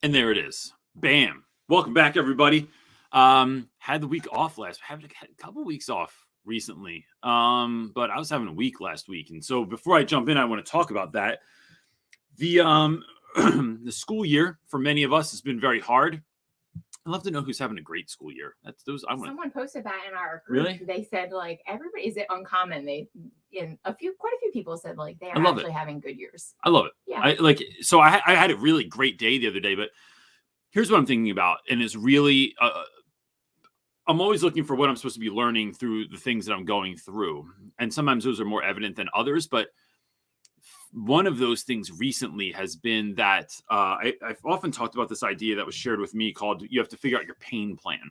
And there it is. Bam. Welcome back, everybody. Had the week off had a couple weeks off recently. But I was having a week last week. And so before I jump in, I want to talk about that. The the school year for many of us has been very hard. I'd love to know who's having a great school year. Someone posted that in our group. Really? They said like everybody, is it uncommon? Quite a few people said like they are actually having good years. I love it. Yeah. I had a really great day the other day, but here's what I'm thinking about, and it's really I'm always looking for what I'm supposed to be learning through the things that I'm going through, and sometimes those are more evident than others. But one of those things recently has been that I've often talked about this idea that was shared with me called you have to figure out your pain plan. You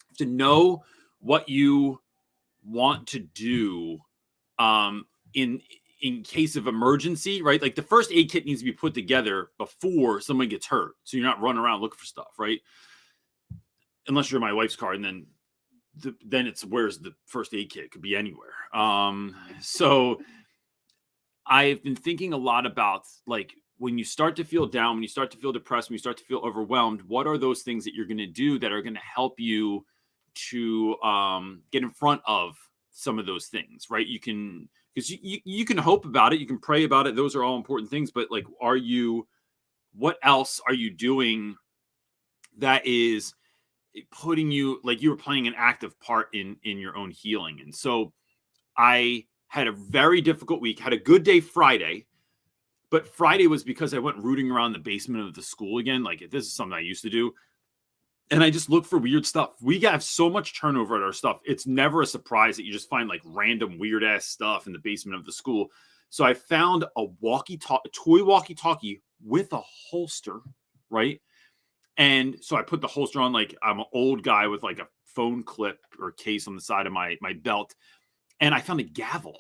have to know what you want to do in case of emergency, right? Like the first aid kit needs to be put together before someone gets hurt. So you're not running around looking for stuff, right? Unless you're my wife's car, and then it's where's the first aid kit? It could be anywhere. So I've been thinking a lot about like when you start to feel down, when you start to feel depressed, when you start to feel overwhelmed, what are those things that you're going to do that are going to help you to get in front of some of those things, right? You can, because you can hope about it, you can pray about it. Those are all important things, but like, what else are you doing that is putting you, like you were playing an active part in your own healing? And so I had a very difficult week, had a good day Friday, but Friday was because I went rooting around the basement of the school again. Like this is something I used to do. And I just look for weird stuff. We have so much turnover at our stuff. It's never a surprise that you just find like random weird ass stuff in the basement of the school. So I found a toy walkie-talkie with a holster, right? And so I put the holster on, like I'm an old guy with like a phone clip or case on the side of my belt. And I found a gavel.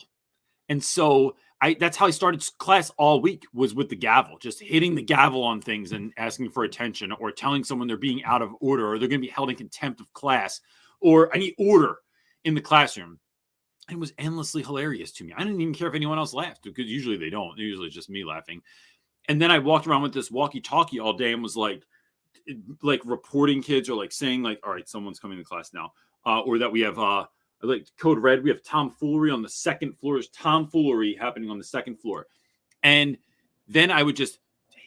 And so that's how I started class all week, was with the gavel, just hitting the gavel on things and asking for attention, or telling someone they're being out of order, or they're going to be held in contempt of class, or any order in the classroom. And it was endlessly hilarious to me. I didn't even care if anyone else laughed, because usually they don't. Usually it's just me laughing. And then I walked around with this walkie-talkie all day and was like reporting kids, or like saying like, all right, someone's coming to class now. Or that we have like code red, we have tomfoolery on the second floor. There's tomfoolery happening on the second floor. And then I would just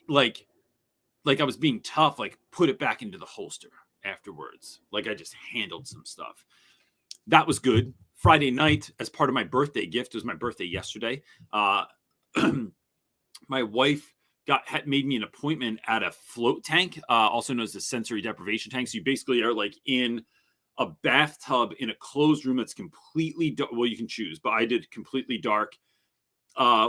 like I was being tough, like put it back into the holster afterwards. Like I just handled some stuff. That was good. Friday night, as part of my birthday gift, it was my birthday yesterday. My wife had made me an appointment at a float tank, also known as the sensory deprivation tank. So you basically are like in a bathtub in a closed room that's completely dark. Well, you can choose, but I did completely dark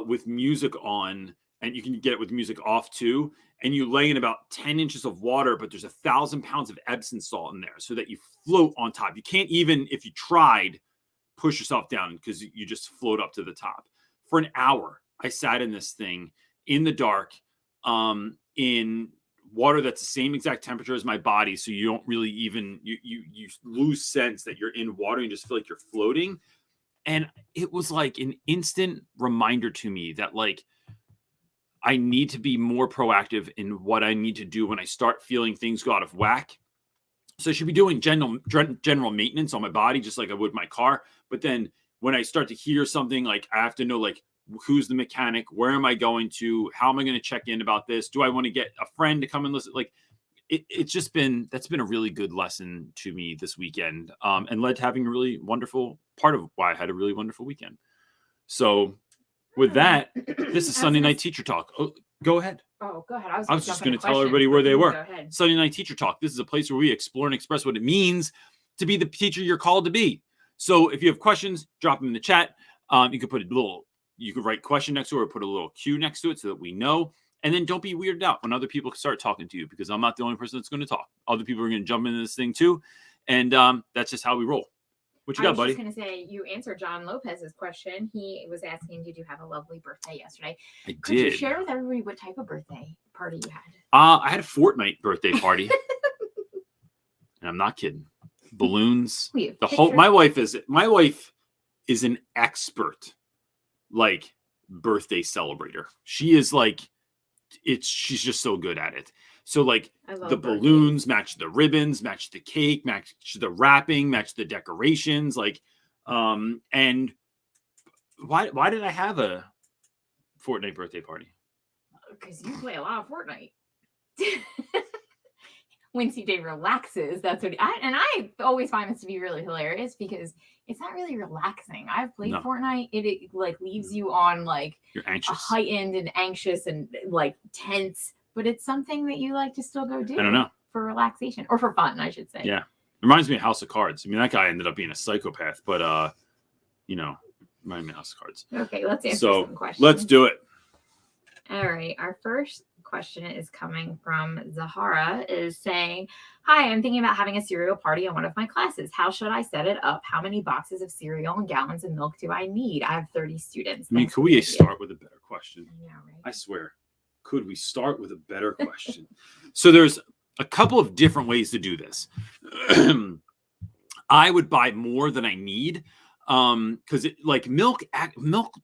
with music on, and you can get it with music off too. And you lay in about 10 inches of water, but there's 1,000 pounds of Epsom salt in there so that you float on top. You can't even, if you tried, push yourself down, because you just float up to the top. For an hour, I sat in this thing in the dark, in water that's the same exact temperature as my body, so you don't really even you lose sense that you're in water. You just feel like you're floating. And it was like an instant reminder to me that like I need to be more proactive in what I need to do when I start feeling things go out of whack. So I should be doing general maintenance on my body, just like I would my car. But then when I start to hear something, like I have to know like, who's the mechanic? Where am I going to? How am I going to check in about this? Do I want to get a friend to come and listen? Like that's been a really good lesson to me this weekend, and led to having a really wonderful part of why I had a really wonderful weekend. So with that, this is Sunday Night Teacher Talk. Oh, go ahead. Oh, go ahead. I was just going to tell everybody where they were. Sunday Night Teacher Talk. This is a place where we explore and express what it means to be the teacher you're called to be. So if you have questions, drop them in the chat. You could write question next to it, or put a little Q next to it so that we know. And then don't be weirded out when other people start talking to you, because I'm not the only person that's going to talk. Other people are going to jump into this thing too. And that's just how we roll. What you got, buddy? I was just going to say, you answered John Lopez's question. He was asking, did you have a lovely birthday yesterday? Could you share with everybody what type of birthday party you had? I had a Fortnite birthday party. And I'm not kidding. Balloons. My wife is an expert, like, birthday celebrator. She is like, she's just so good at it. So like the balloons match the ribbons, match the cake, match the wrapping, match the decorations. Like, and why did I have a Fortnite birthday party? Because you play a lot of Fortnite. When CJ relaxes, that's what I always find this to be really hilarious because it's not really relaxing. I've played Fortnite. It like leaves you on like you're anxious, heightened and anxious and like tense, but it's something that you like to still go do. I don't know, for relaxation or for fun, I should say. Yeah, reminds me of House of Cards. I mean, that guy ended up being a psychopath, but you know, reminds me of House of Cards. Okay, let's answer some questions. Let's do it. All right, our first question is coming from Zahara, is saying, hi, I'm thinking about having a cereal party in one of my classes. How should I set it up? How many boxes of cereal and gallons of milk do I need? I have 30 students. I mean, could we start with a better question? Yeah, right. I swear. Could we start with a better question? So there's a couple of different ways to do this. I would buy more than I need. Because like milk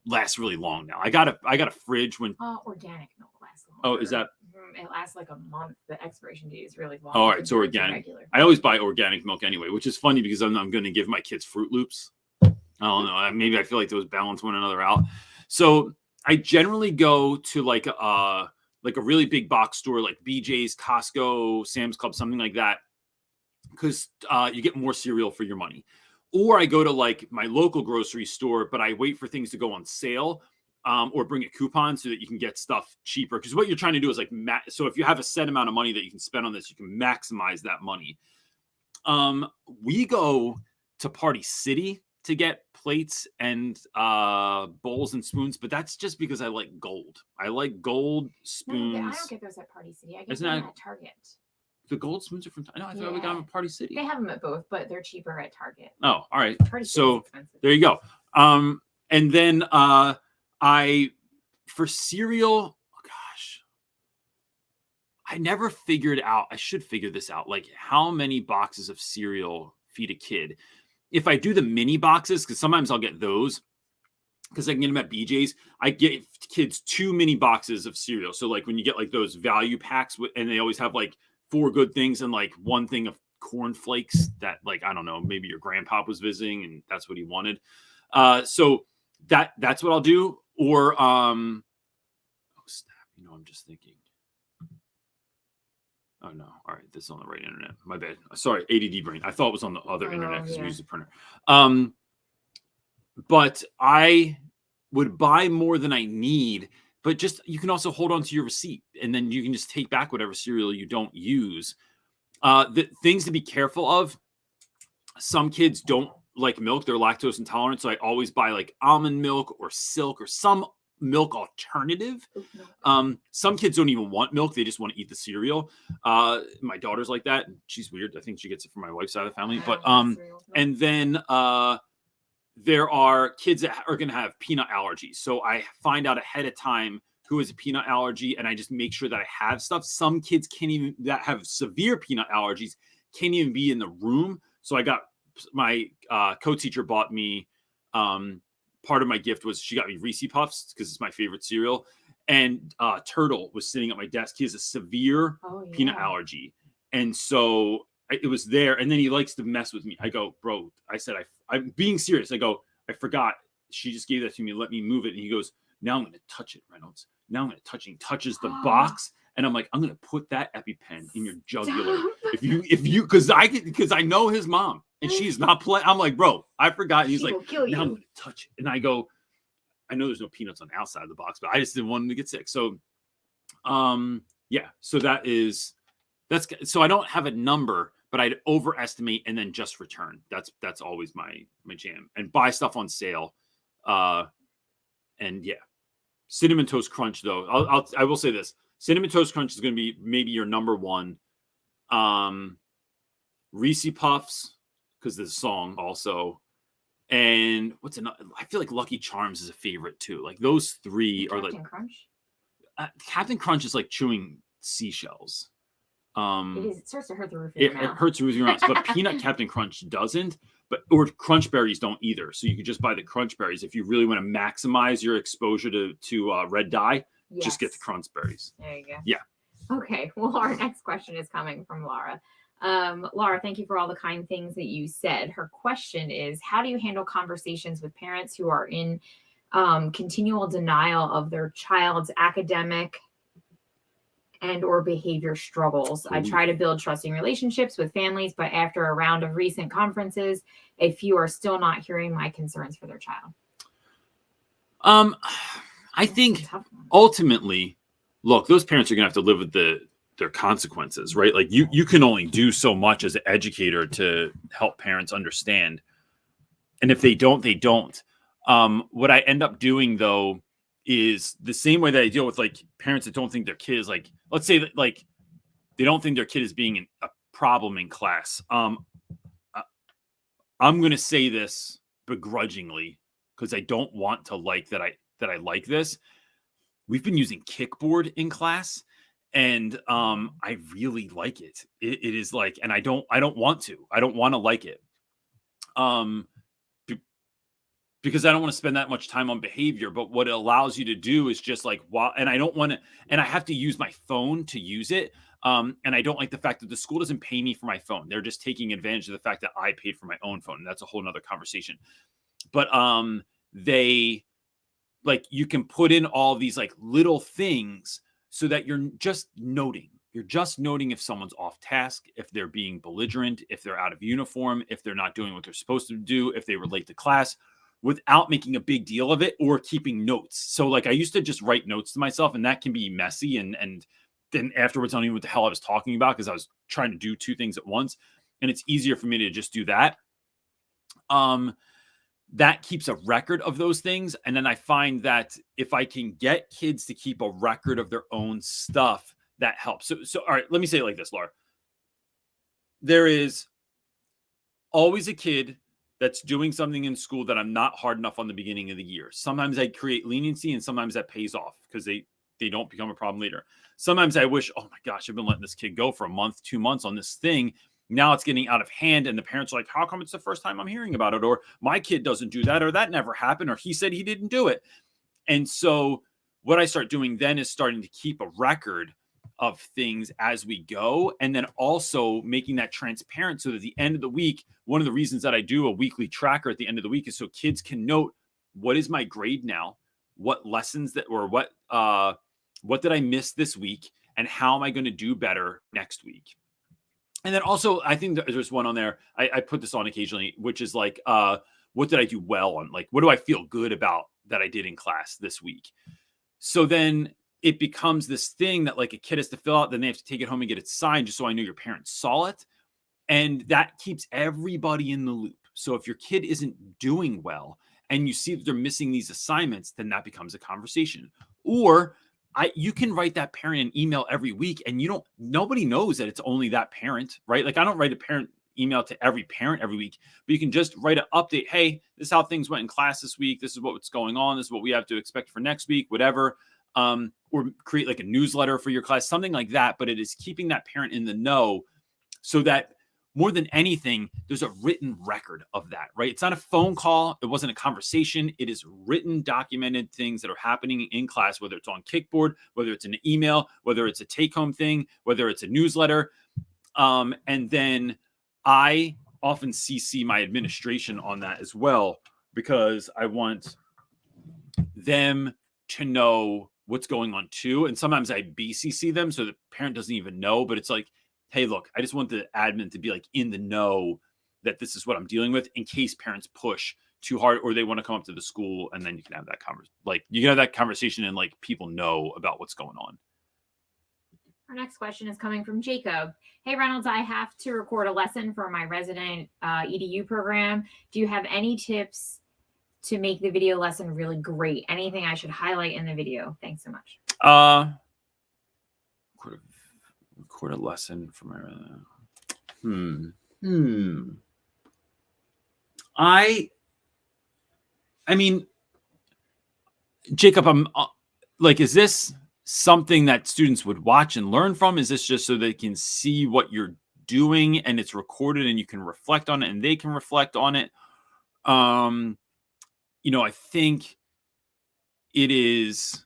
lasts really long now. I got a fridge when organic milk lasts long. Oh, is that it lasts like a month? The expiration date is really long. All right, so organic. I always buy organic milk anyway, which is funny because I'm going to give my kids Fruit Loops. I don't know. Maybe I feel like those balance one another out. So I generally go to like a really big box store like BJ's, Costco, Sam's Club, something like that, because you get more cereal for your money. Or I go to like my local grocery store, but I wait for things to go on sale, or bring a coupon so that you can get stuff cheaper. Because what you're trying to do is like, so if you have a set amount of money that you can spend on this, you can maximize that money. We go to Party City to get plates and bowls and spoons, but that's just because I like gold. I like gold spoons. No, I don't get those at Party City. I get them at Target. The gold spoons are from. I thought we got them at Party City. They have them at both, but they're cheaper at Target. Oh, all right. Party so expensive. There you go. And then for cereal. Oh gosh, I never figured out. I should figure this out. Like how many boxes of cereal feed a kid? If I do the mini boxes, because sometimes I'll get those. Because I can get them at BJ's, I get kids 2 mini boxes of cereal. So like when you get like those value packs, and they always have like 4 good things and like 1 thing of corn flakes that like, I don't know, maybe your grandpa was visiting and that's what he wanted. So that's what I'll do. Or, oh snap, I'm just thinking. Oh no. All right. This is on the right internet. My bad. Sorry. ADD brain. I thought it was on the other internet because we use the printer. But I would buy more than I need. But just you can also hold on to your receipt, and then you can just take back whatever cereal you don't use. The things to be careful of. Some kids don't like milk; they're lactose intolerant, so I always buy like almond milk or Silk or some milk alternative. Some kids don't even want milk; they just want to eat the cereal. My daughter's like that. She's weird. I think she gets it from my wife's side of the family. But and then there are kids that are going to have peanut allergies. So I find out ahead of time who has a peanut allergy, and I just make sure that I have stuff. Some kids that have severe peanut allergies can't even be in the room. So I got my co-teacher bought me, part of my gift was she got me Reese Puffs because it's my favorite cereal. And Turtle was sitting at my desk. He has a severe peanut allergy. And so it was there. And then he likes to mess with me. I go, bro, I said, I'm being serious. I go, I forgot. She just gave that to me. Let me move it. And he goes, now I'm going to touch it, Reynolds. Now I'm going to touch it. He touches the box. And I'm like, I'm going to put that EpiPen in your jugular. If you, because I know his mom and she's not playing. I'm like, bro, I forgot. And he's like, now I'm going to touch it. And I go, I know there's no peanuts on the outside of the box, but I just didn't want him to get sick. So, yeah. So so I don't have a number, but I'd overestimate and then just return. That's always my jam. And buy stuff on sale. And yeah, Cinnamon Toast Crunch though. I will say this: Cinnamon Toast Crunch is going to be maybe your number one. Reese Puffs because the song also. And what's another? I feel like Lucky Charms is a favorite too. Like those three are like Crunch. Captain Crunch is like chewing seashells. It is. It starts to hurt the roof of your mouth. It hurts the roof of your mouth. But Peanut Captain Crunch doesn't. Or Crunch Berries don't either. So you could just buy the Crunch Berries if you really want to maximize your exposure to red dye. Yes. Just get the Crunch Berries. There you go. Yeah. Okay, well, our next question is coming from Laura. Laura, thank you for all the kind things that you said. Her question is, how do you handle conversations with parents who are in continual denial of their child's academic and or behavior struggles? I try to build trusting relationships with families, but after a round of recent conferences, a few are still not hearing my concerns for their child. I think ultimately, look, those parents are going to have to live with their consequences, right? Like you can only do so much as an educator to help parents understand. And if they don't, they don't. What I end up doing though is the same way that I deal with like parents that don't think their kid is like, let's say that like they don't think their kid is being a problem in class. I'm going to say this begrudgingly because I don't want to like that I like this. We've been using Kickboard in class, and I really like it. It is like, and I don't want to like it. Because I don't want to spend that much time on behavior, but what it allows you to do is just like, wow. And I don't want to, and I have to use my phone to use it. And I don't like the fact that the school doesn't pay me for my phone. They're just taking advantage of the fact that I paid for my own phone. And that's a whole nother conversation. But they like, you can put in all these like little things so that you're just noting. You're just noting if someone's off task, if they're being belligerent, if they're out of uniform, if they're not doing what they're supposed to do, if they relate to class, without making a big deal of it or keeping notes. So like I used to just write notes to myself, and that can be messy. And then afterwards, I don't even know what the hell I was talking about because I was trying to do two things at once. And it's easier for me to just do that. That keeps a record of those things. And then I find that if I can get kids to keep a record of their own stuff, that helps. So all right, let me say it like this, Laura. There is always a kid that's doing something in school that I'm not hard enough on the beginning of the year. Sometimes I create leniency, and sometimes that pays off because they don't become a problem later. Sometimes I wish, oh my gosh, I've been letting this kid go for a month, 2 months on this thing. Now it's getting out of hand, and the parents are like, how come it's the first time I'm hearing about it? Or my kid doesn't do that, or that never happened, or he said he didn't do it. And so what I start doing then is starting to keep a record of things as we go, and then also making that transparent so that at the end of the week, one of the reasons that I do a weekly tracker at the end of the week is so kids can note, what is my grade now, what lessons that, or what did I miss this week, and how am I going to do better next week. And then also I think there's one on there, I put this on occasionally, which is like, what did I do well on, like, what do I feel good about that I did in class this week? So then it becomes this thing that like a kid has to fill out, then they have to take it home and get it signed just so I know your parents saw it. And that keeps everybody in the loop. So if your kid isn't doing well and you see that they're missing these assignments, then that becomes a conversation. Or you can write that parent an email every week, and nobody knows that it's only that parent, right? Like I don't write a parent email to every parent every week, but you can just write an update. Hey, this is how things went in class this week. This is what's going on. This is what we have to expect for next week, whatever. Or create like a newsletter for your class, something like that. But it is keeping that parent in the know so that more than anything, there's a written record of that, right? It's not a phone call. It wasn't a conversation. It is written, documented things that are happening in class, whether it's on Kickboard, whether it's an email, whether it's a take-home thing, whether it's a newsletter. And then I often CC my administration on that as well, because I want them to know what's going on too. And sometimes I BCC them so the parent doesn't even know, but it's like, hey, look, I just want the admin to be like in the know that this is what I'm dealing with in case parents push too hard or they want to come up to the school, and then you can have that conversation. Like you can have that conversation and like people know about what's going on. Our next question is coming from Jacob. Hey, Reynolds, I have to record a lesson for my resident EDU program. Do you have any tips to make the video lesson really great? Anything I should highlight in the video? Thanks so much. Record a lesson for my I mean, Jacob, I'm like, is this something that students would watch and learn from? Is this just so they can see what you're doing and it's recorded and you can reflect on it and they can reflect on it? I think it is,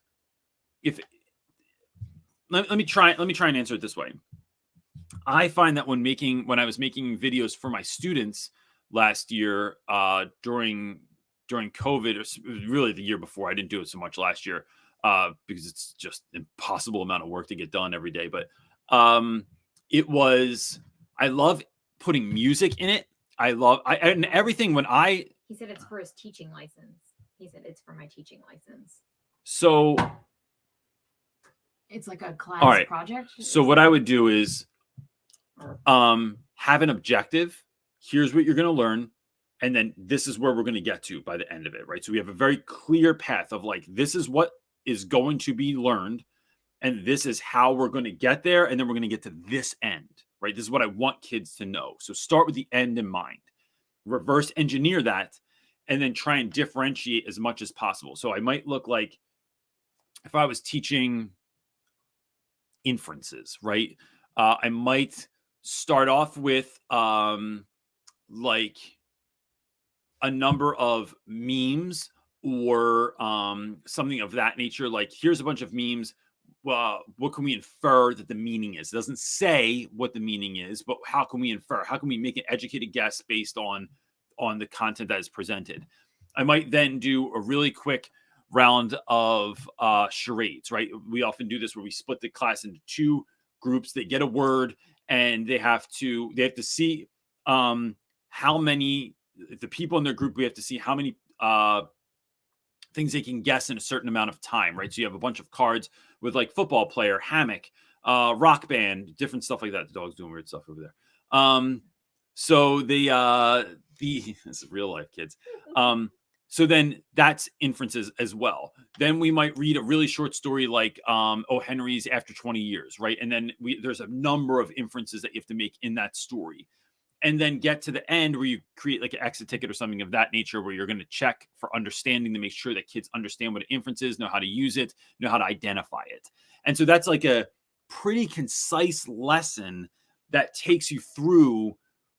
let me try and answer it this way. I find that when I was making videos for my students last year, during COVID, or really the year before, I didn't do it so much last year, because it's just impossible amount of work to get done every day. But I love putting music in it. And everything when He said it's for his teaching license. He said it's for my teaching license. So it's like a class project. So what I would do is have an objective. Here's what you're going to learn. And then this is where we're going to get to by the end of it, right? So we have a very clear path of like, this is what is going to be learned. And this is how we're going to get there. And then we're going to get to this end, right? This is what I want kids to know. So start with the end in mind, reverse engineer that, and then try and differentiate as much as possible. So I might look like, if I was teaching inferences, right? I might start off with like a number of memes or something of that nature. Like, here's a bunch of memes. What can we infer that the meaning is? It doesn't say what the meaning is, but how can we infer? How can we make an educated guess based on the content that is presented? I might then do a really quick round of charades, right? We often do this where we split the class into two groups. They get a word and they have to see how many, the people in their group, we have to see how many things they can guess in a certain amount of time, right? So you have a bunch of cards with like football player, hammock, rock band, different stuff like that. The dog's doing weird stuff over there. So this is real life, kids. So then that's inferences as well. Then we might read a really short story like O. Henry's After 20 Years, right? And then there's a number of inferences that you have to make in that story. And then get to the end where you create like an exit ticket or something of that nature, where you're going to check for understanding to make sure that kids understand what an inference is, know how to use it, know how to identify it. And so that's like a pretty concise lesson that takes you through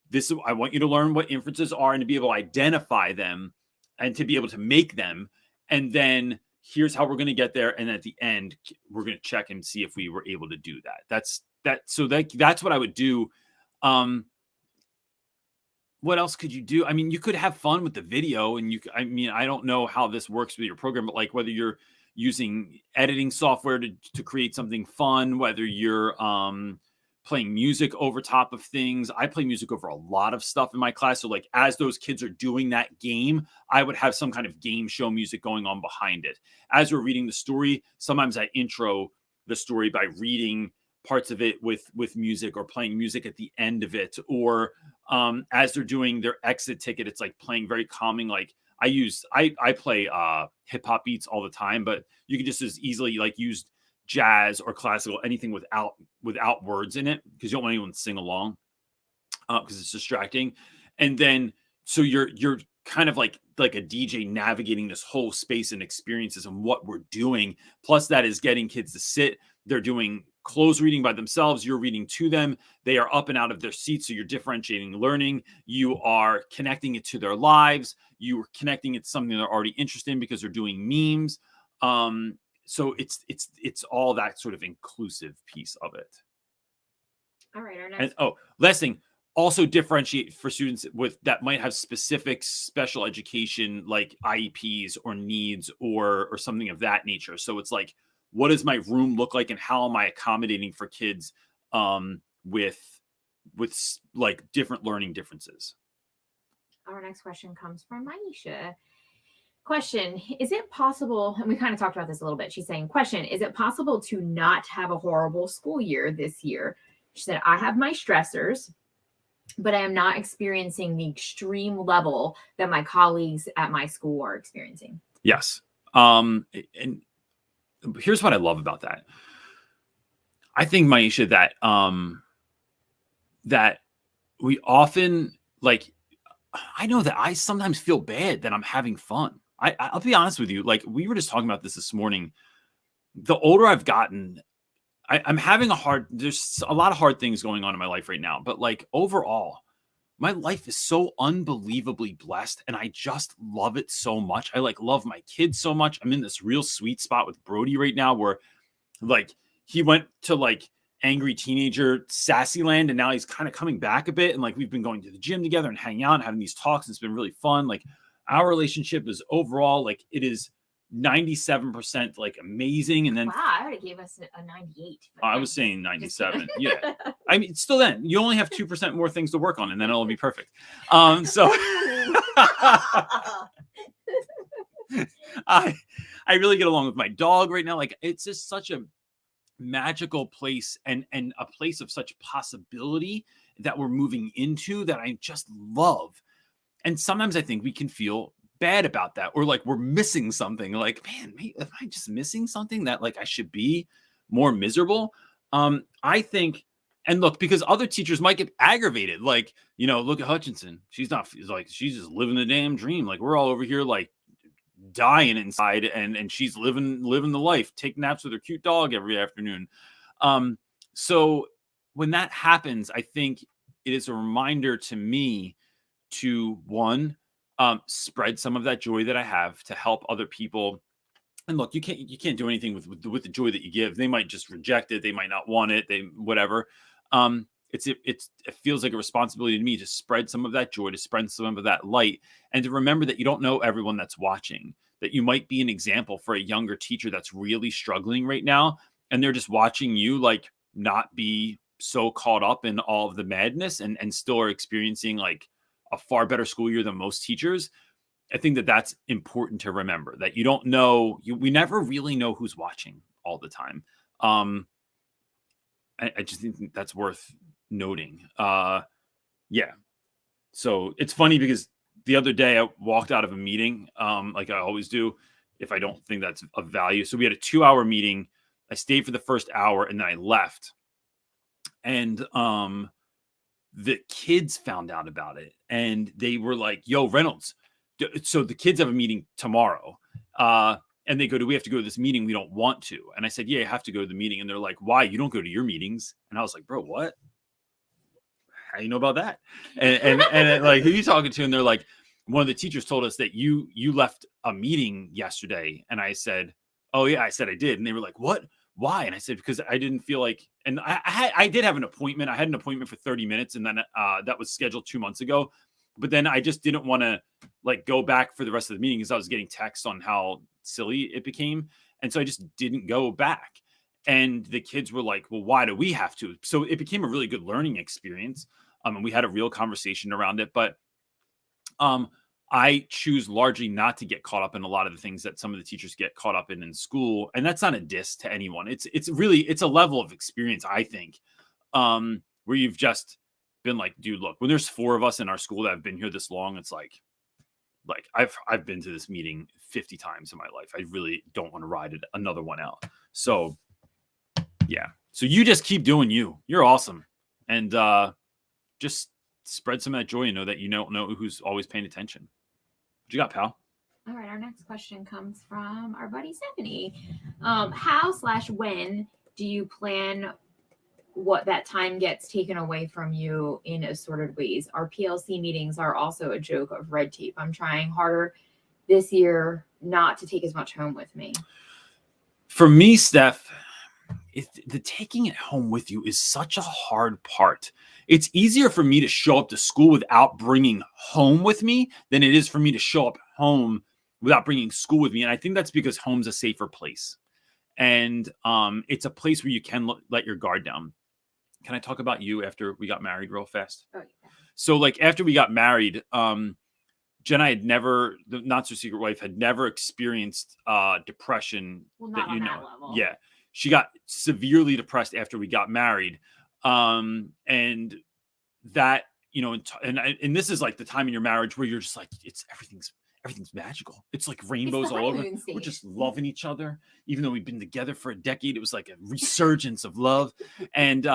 this. I want you to learn what inferences are and to be able to identify them and to be able to make them. And then here's how we're going to get there. And at the end, we're going to check and see if we were able to do that. That's what I would do. What else could you do? I mean, you could have fun with the video, and I don't know how this works with your program, but like whether you're using editing software to create something fun, whether you're playing music over top of things. I play music over a lot of stuff in my class. So like as those kids are doing that game, I would have some kind of game show music going on behind it. As we're reading the story, sometimes I intro the story by reading parts of it with music or playing music at the end of it. Or as they're doing their exit ticket, it's like playing very calming. Like I play hip hop beats all the time, but you can just as easily like use jazz or classical, anything without words in it, because you don't want anyone to sing along because it's distracting. And then so you're kind of like a DJ navigating this whole space and experiences and what we're doing. Plus that is getting kids to sit. They're doing close reading by themselves. You're reading to them. They are up and out of their seats. So you're differentiating learning. You are connecting it to their lives. You are connecting it to something they're already interested in because they're doing memes. So it's all that sort of inclusive piece of it. All right. Our next. Last thing, also differentiate for students that might have specific special education, like IEPs or needs or something of that nature. So it's like, what does my room look like and how am I accommodating for kids with like different learning differences? Our next question comes from Maisha. Question, is it possible, and we kind of talked about this a little bit. She's saying, question, is it possible to not have a horrible school year this year? She said, I have my stressors, but I am not experiencing the extreme level that my colleagues at my school are experiencing. Yes. And here's what I love about that. I think, Maisha, that we often like, I know that I sometimes feel bad that I'm having fun. I'll be honest with you. Like we were just talking about this morning. The older I've gotten, I'm having there's a lot of hard things going on in my life right now. But like overall, my life is so unbelievably blessed and I just love it so much. I like love my kids so much. I'm in this real sweet spot with Brody right now where like he went to like angry teenager sassy land, and now he's kind of coming back a bit. And like we've been going to the gym together and hanging out and having these talks. And it's been really fun. Like our relationship is overall like it is 97% like amazing. And then wow, I already gave us a 98. I was saying 97. Yeah. I mean, still then you only have 2% more things to work on and then it'll be perfect. So I really get along with my dog right now. Like it's just such a magical place and a place of such possibility that we're moving into that I just love. And sometimes I think we can feel bad about that, or like we're missing something. Like, man, am I just missing something that like I should be more miserable? I think, and look, because other teachers might get aggravated. Like, you know, look at Hutchinson. She's she's just living the damn dream. Like we're all over here like dying inside, and she's living the life, taking naps with her cute dog every afternoon. So when that happens, I think it is a reminder to me to one, spread some of that joy that I have to help other people. And look, you can't do anything with the joy that you give. They might just reject it. They might not want it. They whatever. It feels like a responsibility to me to spread some of that joy, to spread some of that light, and to remember that you don't know everyone that's watching, that you might be an example for a younger teacher that's really struggling right now. And they're just watching you like not be so caught up in all of the madness and still are experiencing like a far better school year than most teachers. I think that that's important to remember, that you don't know, we never really know who's watching all the time. I just think that's worth noting. Yeah. So it's funny because the other day I walked out of a meeting, like I always do, if I don't think that's of value. So we had a 2-hour meeting. I stayed for the first hour and then I left. And the kids found out about it and they were like, yo, Reynolds. So the kids have a meeting tomorrow. And they go, do we have to go to this meeting? We don't want to. And I said, yeah, you have to go to the meeting. And they're like, why? You don't go to your meetings. And I was like, bro, what? How do you know about that? And like, who are you talking to? And they're like, one of the teachers told us that you left a meeting yesterday. And I said, oh yeah, I said I did. And they were like, what? Why? And I said, because I didn't feel like, and I did have an appointment. I had an appointment for 30 minutes and then that was scheduled 2 months ago. But then I just didn't want to like go back for the rest of the meeting because I was getting texts on how silly it became. And so I just didn't go back. And the kids were like, well, why do we have to? So it became a really good learning experience. And we had a real conversation around it. But I choose largely not to get caught up in a lot of the things that some of the teachers get caught up in school. And that's not a diss to anyone. It's a level of experience, I think, where you've just been like, dude, look, when there's 4 of us in our school that have been here this long, it's like I've been to this meeting 50 times in my life. I really don't want to ride another one out. So yeah. So you just keep doing you. You're awesome. And just spread some of that joy and know that you don't know who's always paying attention. What you got, pal? All right. Our next question comes from our buddy Stephanie. How/when do you plan what that time gets taken away from you in assorted ways? Our PLC meetings are also a joke of red tape. I'm trying harder this year not to take as much home with me. For me, Steph, the taking it home with you is such a hard part. It's easier for me to show up to school without bringing home with me than it is for me to show up home without bringing school with me. And I think that's because home's a safer place. And it's a place where you can let your guard down. Can I talk about you after we got married real fast? Oh, yeah. So like after we got married, Jenna had never, the not so secret wife, had never experienced depression. Well, not on that level. Yeah. She got severely depressed after we got married. And that, you know, and this is like the time in your marriage where you're just like, everything's magical. It's like rainbows all over. We're just loving each other. Even though we've been together for a decade, it was like a resurgence of love and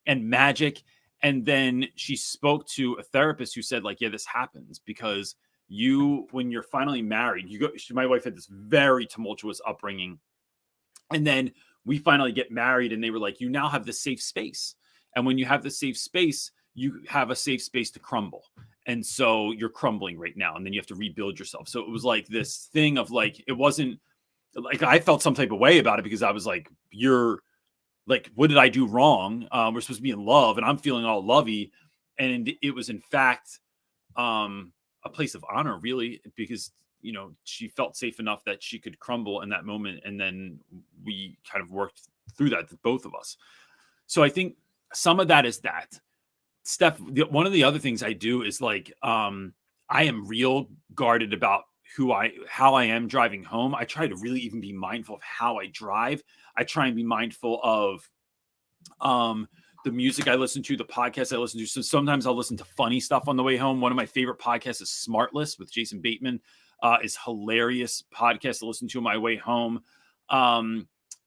magic. And then she spoke to a therapist who said like, yeah, this happens because when you're finally married, my wife had this very tumultuous upbringing. And then we finally get married and they were like, you now have this safe space. And when you have the safe space, you have a safe space to crumble. And so you're crumbling right now. And then you have to rebuild yourself. So it was like this thing of like, it wasn't like, I felt some type of way about it because I was like, you're like, what did I do wrong? We're supposed to be in love, and I'm feeling all lovey. And it was, in fact, a place of honor, really, because, she felt safe enough that she could crumble in that moment. And then we kind of worked through that, both of us. So I think some of that is that. Steph, one of the other things I do is like, I am real guarded about how I am driving home. I try to really even be mindful of how I drive. I try and be mindful of the music I listen to, the podcasts I listen to. So sometimes I'll listen to funny stuff on the way home. One of my favorite podcasts is Smartless with Jason Bateman. Is hilarious podcast to listen to on my way home.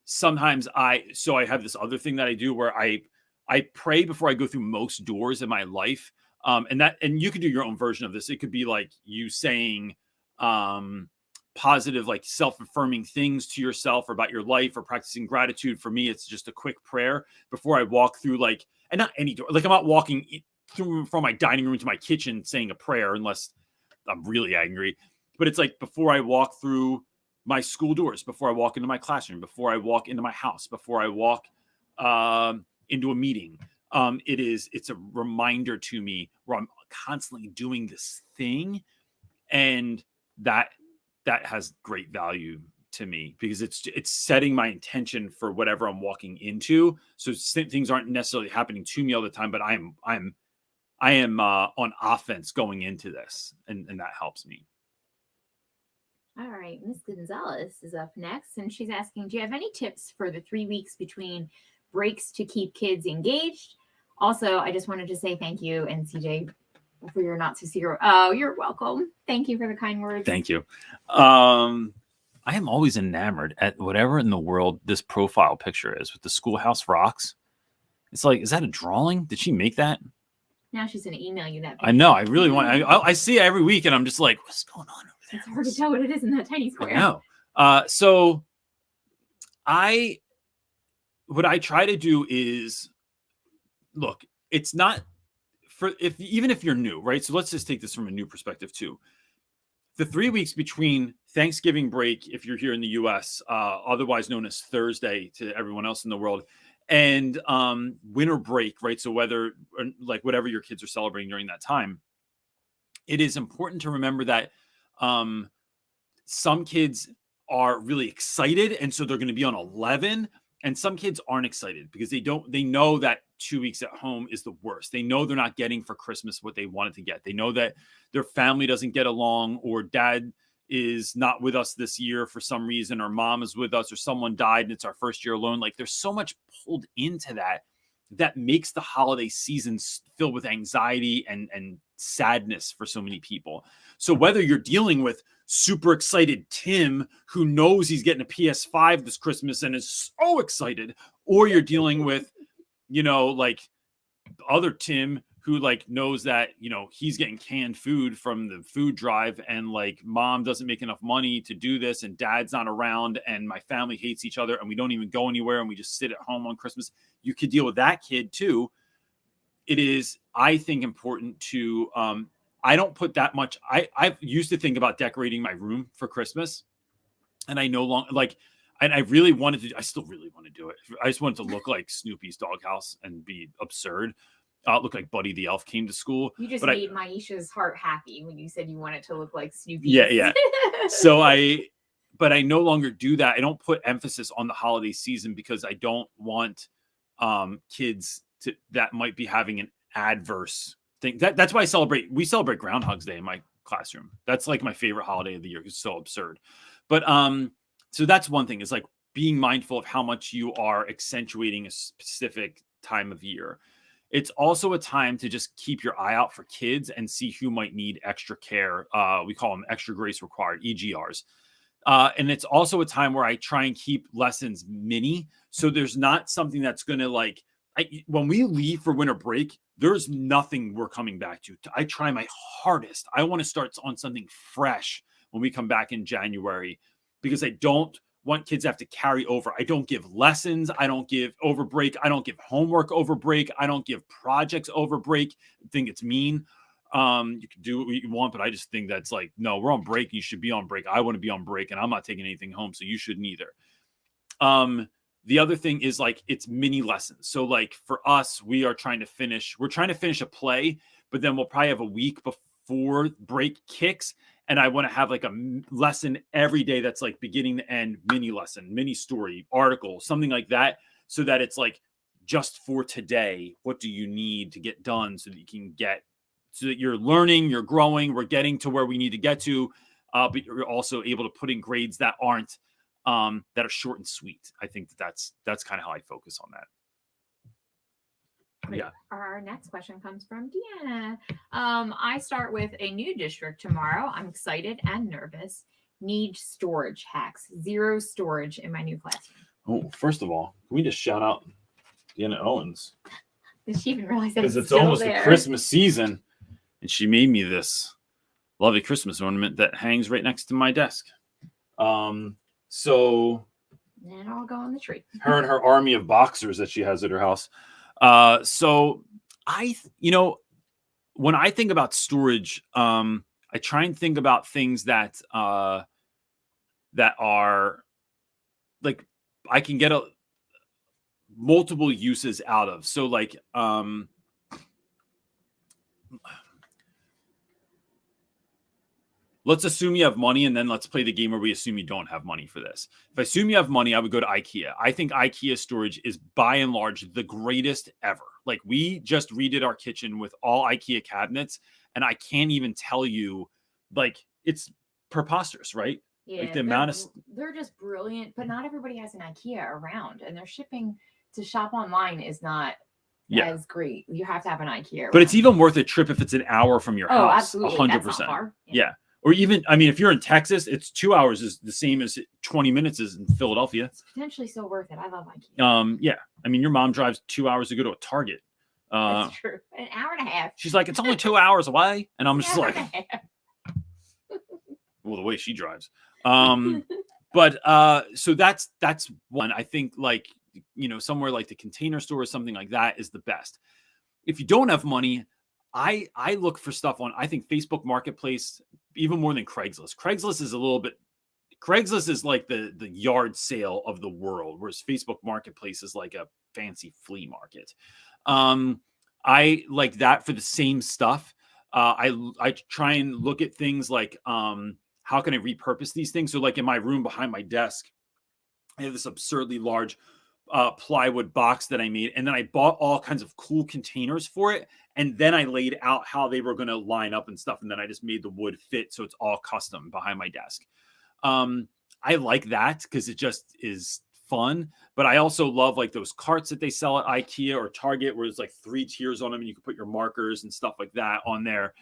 Sometimes I have this other thing that I do where I pray before I go through most doors in my life. And you could do your own version of this. It could be like you saying positive, like self-affirming things to yourself or about your life, or practicing gratitude. For me, it's just a quick prayer before I walk through, like, and not any door. Like, I'm not walking through from my dining room to my kitchen saying a prayer unless I'm really angry. But it's like before I walk through my school doors, before I walk into my classroom, before I walk into my house, before I walk into a meeting. It's a reminder to me where I'm constantly doing this thing, and that has great value to me, because it's setting my intention for whatever I'm walking into. So things aren't necessarily happening to me all the time, but I am on offense going into this, and that helps me. All right, Miss Gonzalez is up next, and she's asking, do you have any tips for the 3 weeks between breaks to keep kids engaged? Also, I just wanted to say thank you, and CJ, for your not so serious. Oh, you're welcome. Thank you for the kind words. Thank you. I am always enamored at whatever in the world this profile picture is with the Schoolhouse Rocks. It's like, is that a drawing? Did she make that? Now she's going to email you that picture. I know. I really want. I see it every week, and I'm just like, what's going on over there? It's hard to tell what it is in that tiny square. No. So what I try to do is, look, it's not even if you're new, right? So let's just take this from a new perspective too. The 3 weeks between Thanksgiving break, if you're here in the US, otherwise known as Thursday to everyone else in the world, and winter break, right? So whatever your kids are celebrating during that time, it is important to remember that some kids are really excited, and so they're going to be on 11, and some kids aren't excited because they know that 2 weeks at home is the worst. They know they're not getting for Christmas what they wanted to get. They know that their family doesn't get along, or dad is not with us this year for some reason, or mom is with us, or someone died and it's our first year alone. Like, there's so much pulled into that makes the holiday seasons filled with anxiety and sadness for so many people. So whether you're dealing with super excited Tim, who knows he's getting a PS5 this Christmas and is so excited, or you're dealing with, like other Tim who knows that, he's getting canned food from the food drive, and mom doesn't make enough money to do this, and dad's not around, and my family hates each other, and we don't even go anywhere, and we just sit at home on Christmas. You could deal with that kid too. It is, I think, important to, I don't put that much. I've used to think about decorating my room for Christmas, and I no longer and I really wanted to. I still really want to do it. I just want it to look like Snoopy's doghouse and be absurd. Look like Buddy the Elf came to school. You just made Maisha's heart happy when you said you want it to look like Snoopy. Yeah. So but I no longer do that. I don't put emphasis on the holiday season because I don't want kids that might be having an adverse thing. That's why we celebrate Groundhog's Day in my classroom. That's my favorite holiday of the year. It's so absurd. But so that's one thing, is being mindful of how much you are accentuating a specific time of year. It's also a time to just keep your eye out for kids and see who might need extra care. We call them extra grace required, EGRs. And it's also a time where I try and keep lessons mini. So there's not something that's going to when we leave for winter break, there's nothing we're coming back to. I try my hardest. I want to start on something fresh when we come back in January, because I don't want kids to have to carry over. I don't give lessons. I don't give over break. I don't give homework over break. I don't give projects over break. I think it's mean. You can do what you want, but I just think that's no, we're on break. You should be on break. I want to be on break, and I'm not taking anything home, so you shouldn't either. The other thing is like it's mini lessons. So like for us, we're trying to finish a play, but then we'll probably have a week before break kicks. And I want to have like a lesson every day that's like beginning to end, mini lesson, mini story, article, something like that. So that it's like just for today, what do you need to get done so that you can get, so that you're learning, you're growing, we're getting to where we need to get to, but you're also able to put in grades that aren't, that are short and sweet. I think that's kind of how I focus on that. Great. Yeah. Our next question comes from Deanna. I start with a new district tomorrow. I'm excited and nervous. Need storage hacks. 0 storage in my new classroom. Oh, first of all, can we just shout out Deanna Owens? Did she even realize that Because it's it's still almost there? the Christmas season, and she made me this lovely Christmas ornament that hangs right next to my desk. So And I'll go on the tree. her and her army of boxers that she has at her house. So when I think about storage, I try and think about things that are like I can get multiple uses out of. So like, let's assume you have money, and then let's play the game where we assume you don't have money for this. If I assume you have money, I would go to IKEA. I think IKEA storage is by and large the greatest ever. Like we just redid our kitchen with all IKEA cabinets, and I can't even tell you, like it's preposterous, right? Yeah, like the amount of they're just brilliant, but not everybody has an IKEA around, and their shipping to shop online is not as great. You have to have an IKEA around. But it's even worth a trip if it's an hour from your house. Absolutely. 100%. That's not far. Yeah. Or even, I mean, if you're in Texas, it's 2 hours is the same as 20 minutes is in Philadelphia. It's potentially still worth it. I love IKEA. Yeah. I mean, your mom drives 2 hours to go to a Target. That's true. An hour and a half. She's like, it's only 2 hours away. And I'm just like, well, the way she drives. But so that's one. I think like, somewhere like the Container Store or something like that is the best. If you don't have money, I look for stuff on, I think Facebook Marketplace, even more than Craigslist. Craigslist is like the yard sale of the world, whereas Facebook Marketplace is like a fancy flea market. I like that for the same stuff. I try and look at things like, how can I repurpose these things? So like in my room behind my desk, I have this absurdly large plywood box that I made. And then I bought all kinds of cool containers for it. And then I laid out how they were going to line up and stuff. And then I just made the wood fit. So it's all custom behind my desk. I like that because it just is fun. But I also love like those carts that they sell at IKEA or Target where there's like 3 tiers on them and you can put your markers and stuff like that on there.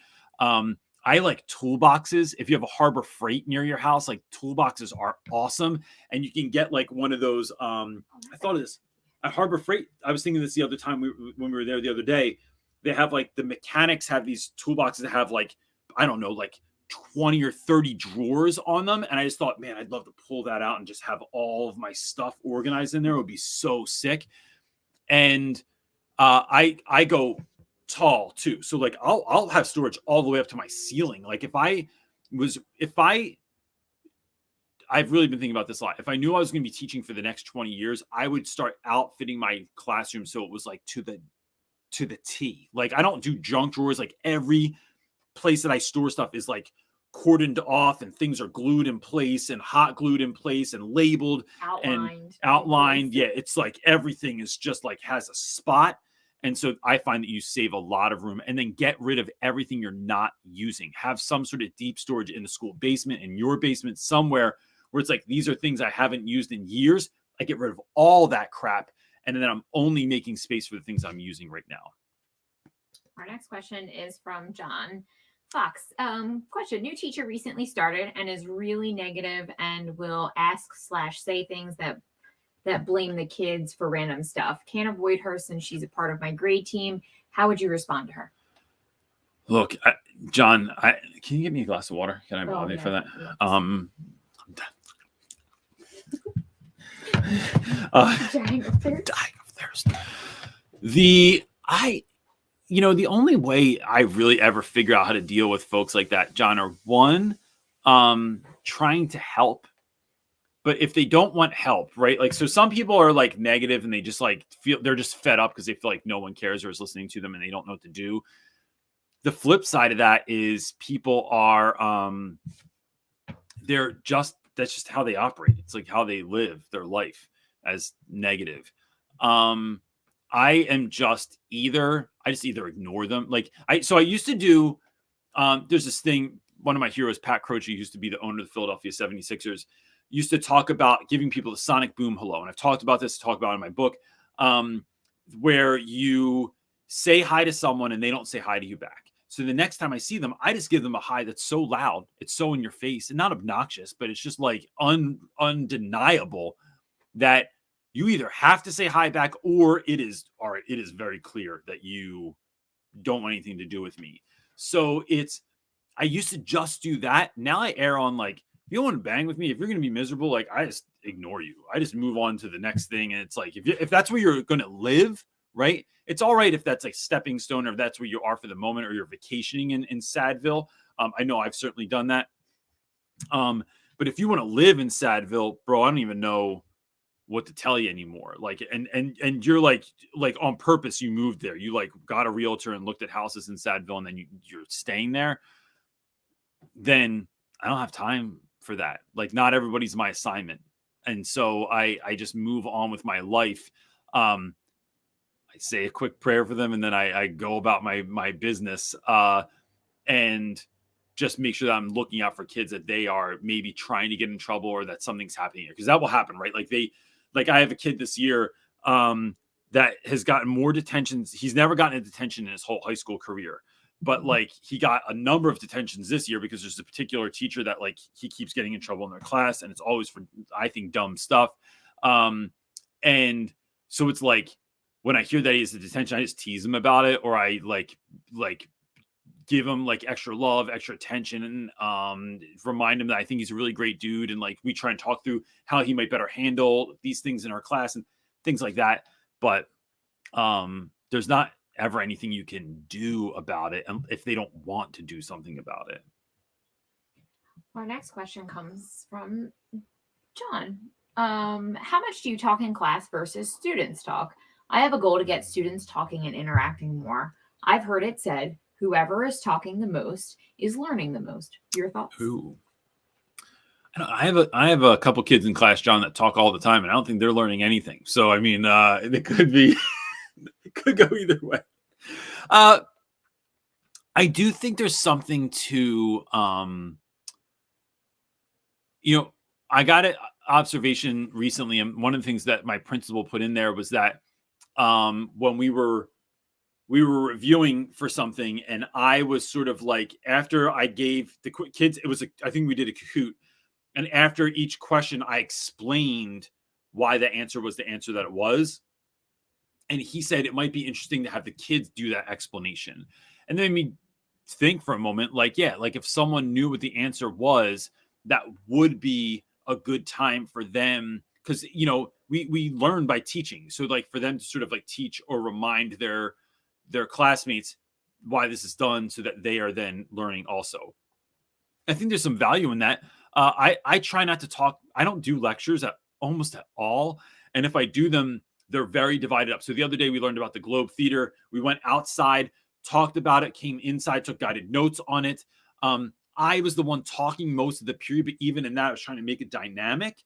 I like toolboxes. If you have a Harbor Freight near your house, like toolboxes are awesome. And you can get like one of those. I thought of this at Harbor Freight. I was thinking this the other time when we were there the other day. They have like the mechanics have these toolboxes that have like, I don't know, like 20 or 30 drawers on them. And I just thought, man, I'd love to pull that out and just have all of my stuff organized in there. It would be so sick. And I go tall too. So like I'll have storage all the way up to my ceiling. Like I've really been thinking about this a lot. If I knew I was going to be teaching for the next 20 years, I would start outfitting my classroom so it was like to the T. Like I don't do junk drawers. Like every place that I store stuff is like cordoned off and things are glued in place and hot glued in place and labeled and outlined. Yeah. It's like everything is just like has a spot. And so I find that you save a lot of room and then get rid of everything you're not using. Have some sort of deep storage in the school basement, in your basement, somewhere where it's like, these are things I haven't used in years. I get rid of all that crap. And then I'm only making space for the things I'm using right now. Our next question is from John Fox. Question: new teacher recently started and is really negative and will ask/say things that blame the kids for random stuff. Can't avoid her since she's a part of my grade team. How would you respond to her? Look, John, can you get me a glass of water? Can I bother you for that? I'm Dying of thirst. The only way I really ever figure out how to deal with folks like that, John, are one, trying to help But if they don't want help, right? Like, so some people are like negative and they just like feel they're just fed up because they feel like no one cares or is listening to them and they don't know what to do. The flip side of that is people are, that's just how they operate. It's like how they live their life as negative. I just either ignore them. Like I used to do, there's this thing, one of my heroes, Pat Croce, used to be the owner of the Philadelphia 76ers, used to talk about giving people the sonic boom hello. And I've talked about this, talked about it in my book, where you say hi to someone and they don't say hi to you back. So the next time I see them, I just give them a hi that's so loud, it's so in your face and not obnoxious, but it's just like undeniable that you either have to say hi back or it is very clear that you don't want anything to do with me. So I used to just do that. Now I err on like, if you don't want to bang with me, if you're going to be miserable, like I just ignore you. I just move on to the next thing. And it's like, if that's where you're going to live, right? It's all right if that's like stepping stone or if that's where you are for the moment or you're vacationing in Sadville. I know I've certainly done that. But if you want to live in Sadville, bro, I don't even know what to tell you anymore. Like, and you're like on purpose, you moved there. You like got a realtor and looked at houses in Sadville and then you're staying there. Then I don't have time for that. Like not everybody's my assignment. And so I just move on with my life. I say a quick prayer for them and then I go about my business and just make sure that I'm looking out for kids that they are maybe trying to get in trouble or that something's happening here. Cause that will happen, right? Like I have a kid this year that has gotten more detentions. He's never gotten a detention in his whole high school career. But like he got a number of detentions this year because there's a particular teacher that like he keeps getting in trouble in their class and it's always for, I think, dumb stuff. And so it's like when I hear that he has a detention, I just tease him about it, or I like give him like extra love, extra attention, and remind him that I think he's a really great dude. And like we try and talk through how he might better handle these things in our class and things like that. But there's not ever anything you can do about it if they don't want to do something about it. Our next question comes from John. How much do you talk in class versus students talk? I have a goal to get students talking and interacting more. I've heard it said, whoever is talking the most is learning the most. Your thoughts? Ooh. I have a couple kids in class, John, that talk all the time, and I don't think they're learning anything. So, I mean, it could be, it could go either way. I do think there's something to, I got an observation recently, and one of the things that my principal put in there was that when we were reviewing for something, and I was sort of like, after I gave the kids, I think we did a Kahoot, and after each question, I explained why the answer was the answer that it was. And he said it might be interesting to have the kids do that explanation. And then me think for a moment, like, yeah, like if someone knew what the answer was, that would be a good time for them. Because, we learn by teaching. So like for them to sort of like teach or remind their classmates why this is done so that they are then learning also. I think there's some value in that. I try not to talk. I don't do lectures almost at all. And if I do them, they're very divided up. So the other day we learned about the Globe Theater. We went outside, talked about it, came inside, took guided notes on it. I was the one talking most of the period, but even in that, I was trying to make it dynamic.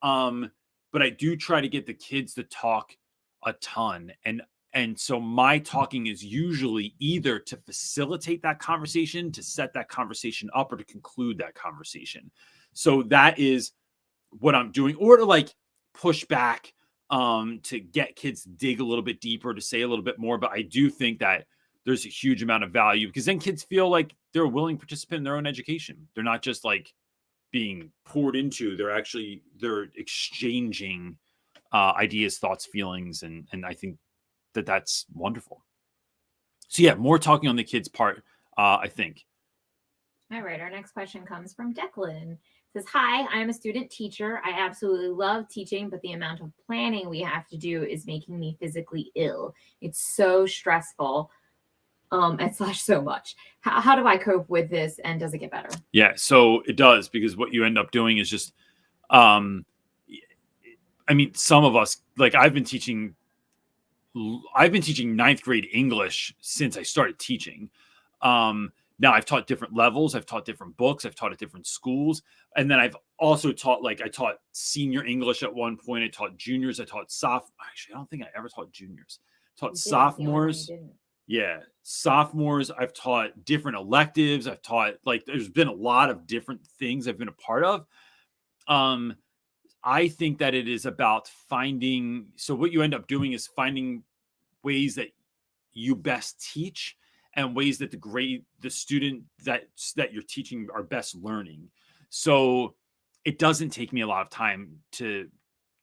But I do try to get the kids to talk a ton. And so my talking is usually either to facilitate that conversation, to set that conversation up, or to conclude that conversation. So that is what I'm doing, or to like push back to get kids to dig a little bit deeper, to say a little bit more. But I do think that there's a huge amount of value because then kids feel like they're a willing participant in their own education. They're not just like being poured into, they're exchanging ideas, thoughts, feelings. And I think that's wonderful. So yeah, more talking on the kids' part, I think. All right. Our next question comes from Declan. It says, hi, I'm a student teacher. I absolutely love teaching, but the amount of planning we have to do is making me physically ill. It's so stressful and so much. How do I cope with this, and does it get better? Yeah, so it does, because what you end up doing is just Um, I mean, some of us, like I've been teaching ninth grade English since I started teaching. Now I've taught different levels. I've taught different books. I've taught at different schools. And then I've also taught, like I taught senior English at one point. I taught juniors. Actually, I don't think I ever taught juniors. Taught sophomores. Yeah. Sophomores. I've taught different electives. I've taught, like, there's been a lot of different things I've been a part of. I think that it is about so what you end up doing is finding ways that you best teach and ways that the student that you're teaching are best learning. So it doesn't take me a lot of time to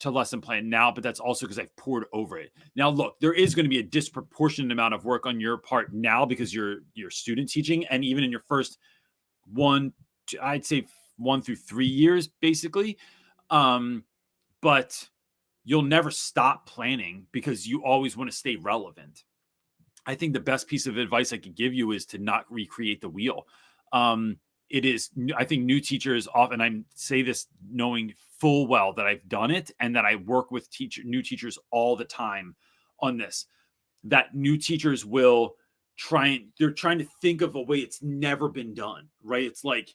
lesson plan now, but that's also because I've poured over it. Now, look, there is going to be a disproportionate amount of work on your part now because you're student teaching, and even in your first I'd say 1 through 3 years, basically. But you'll never stop planning because you always want to stay relevant. I think the best piece of advice I could give you is to not recreate the wheel. I think new teachers often, I say this knowing full well that I've done it and that I work with new teachers all the time on this, that new teachers will they're trying to think of a way it's never been done, right? It's like,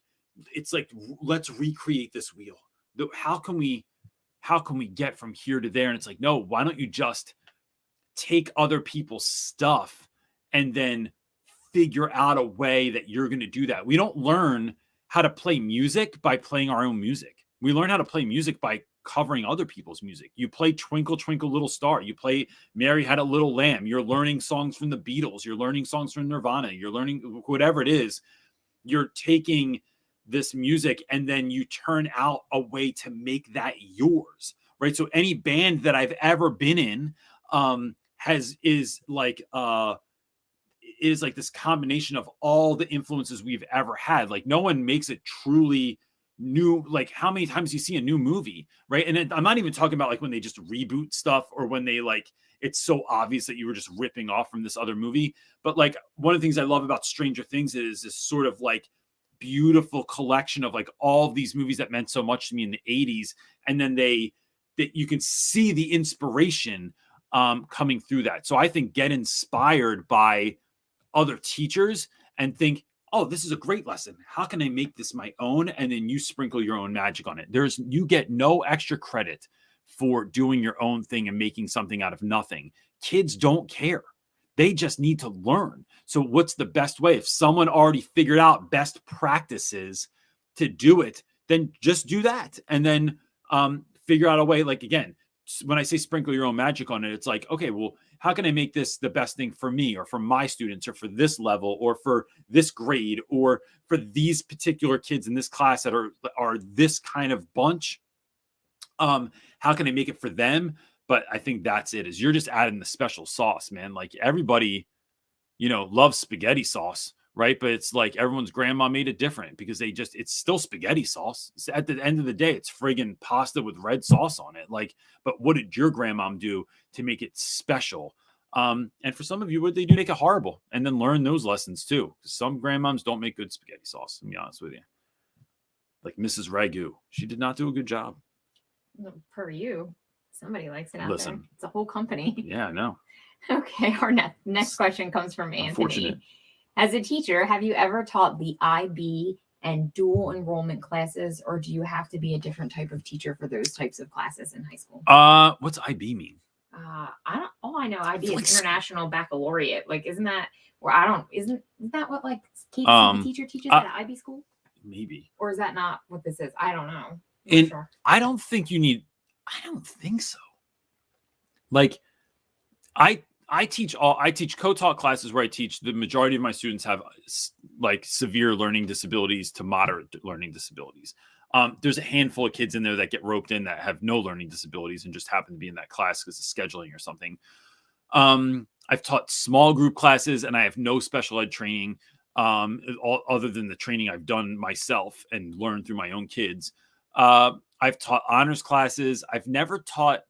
let's recreate this wheel. How can we get from here to there? And it's like, no, why don't you just take other people's stuff and then figure out a way that you're going to do that? We don't learn how to play music by playing our own music. We learn how to play music by covering other people's music. You play Twinkle, Twinkle, Little Star. You play Mary Had a Little Lamb. You're learning songs from the Beatles. You're learning songs from Nirvana. You're learning whatever it is. You're taking this music and then you turn out a way to make that yours, right? So any band that I've ever been in is like this combination of all the influences we've ever had. Like, no one makes it truly new. Like, how many times you see a new movie, right? And I'm not even talking about like when they just reboot stuff or when they like, it's so obvious that you were just ripping off from this other movie. But like, one of the things I love about Stranger Things is this sort of like beautiful collection of like all of these movies that meant so much to me in the 80s. And then that you can see the inspiration coming through that. So I think get inspired by other teachers and think, oh, this is a great lesson. How can I make this my own? And then you sprinkle your own magic on it. You get no extra credit for doing your own thing and making something out of nothing. Kids don't care. They just need to learn. So what's the best way? If someone already figured out best practices to do it, then just do that. And then figure out a way. Like, again, when I say sprinkle your own magic on it, it's like, okay, well, how can I make this the best thing for me or for my students or for this level or for this grade or for these particular kids in this class that are this kind of bunch? How can I make it for them? But I think that's it, is you're just adding the special sauce, man. Like, everybody, loves spaghetti sauce, right? But it's like everyone's grandma made it different because it's still spaghetti sauce. At the end of the day, it's friggin' pasta with red sauce on it. Like, but what did your grandma do to make it special? And for some of you, what they do, make it horrible, and then learn those lessons too. Some grandmoms don't make good spaghetti sauce, to be honest with you. Like Mrs. Ragu, she did not do a good job. Per you. Somebody likes it out Listen, there. It's a whole company. Yeah, I know. Okay, our next question comes from Anthony. As a teacher, have you ever taught the IB and dual enrollment classes, or do you have to be a different type of teacher for those types of classes in high school? What's IB mean? All I know IB is International Baccalaureate. Like, isn't that what like Kate, the teacher teaches at IB school? Maybe. Or is that not what this is? I don't know. Sure. I don't think so. Like, I teach co-taught classes where I teach the majority of my students have like severe learning disabilities to moderate learning disabilities. There's a handful of kids in there that get roped in that have no learning disabilities and just happen to be in that class because of scheduling or something. I've taught small group classes and I have no special ed training other than the training I've done myself and learned through my own kids. I've taught honors classes. I've never taught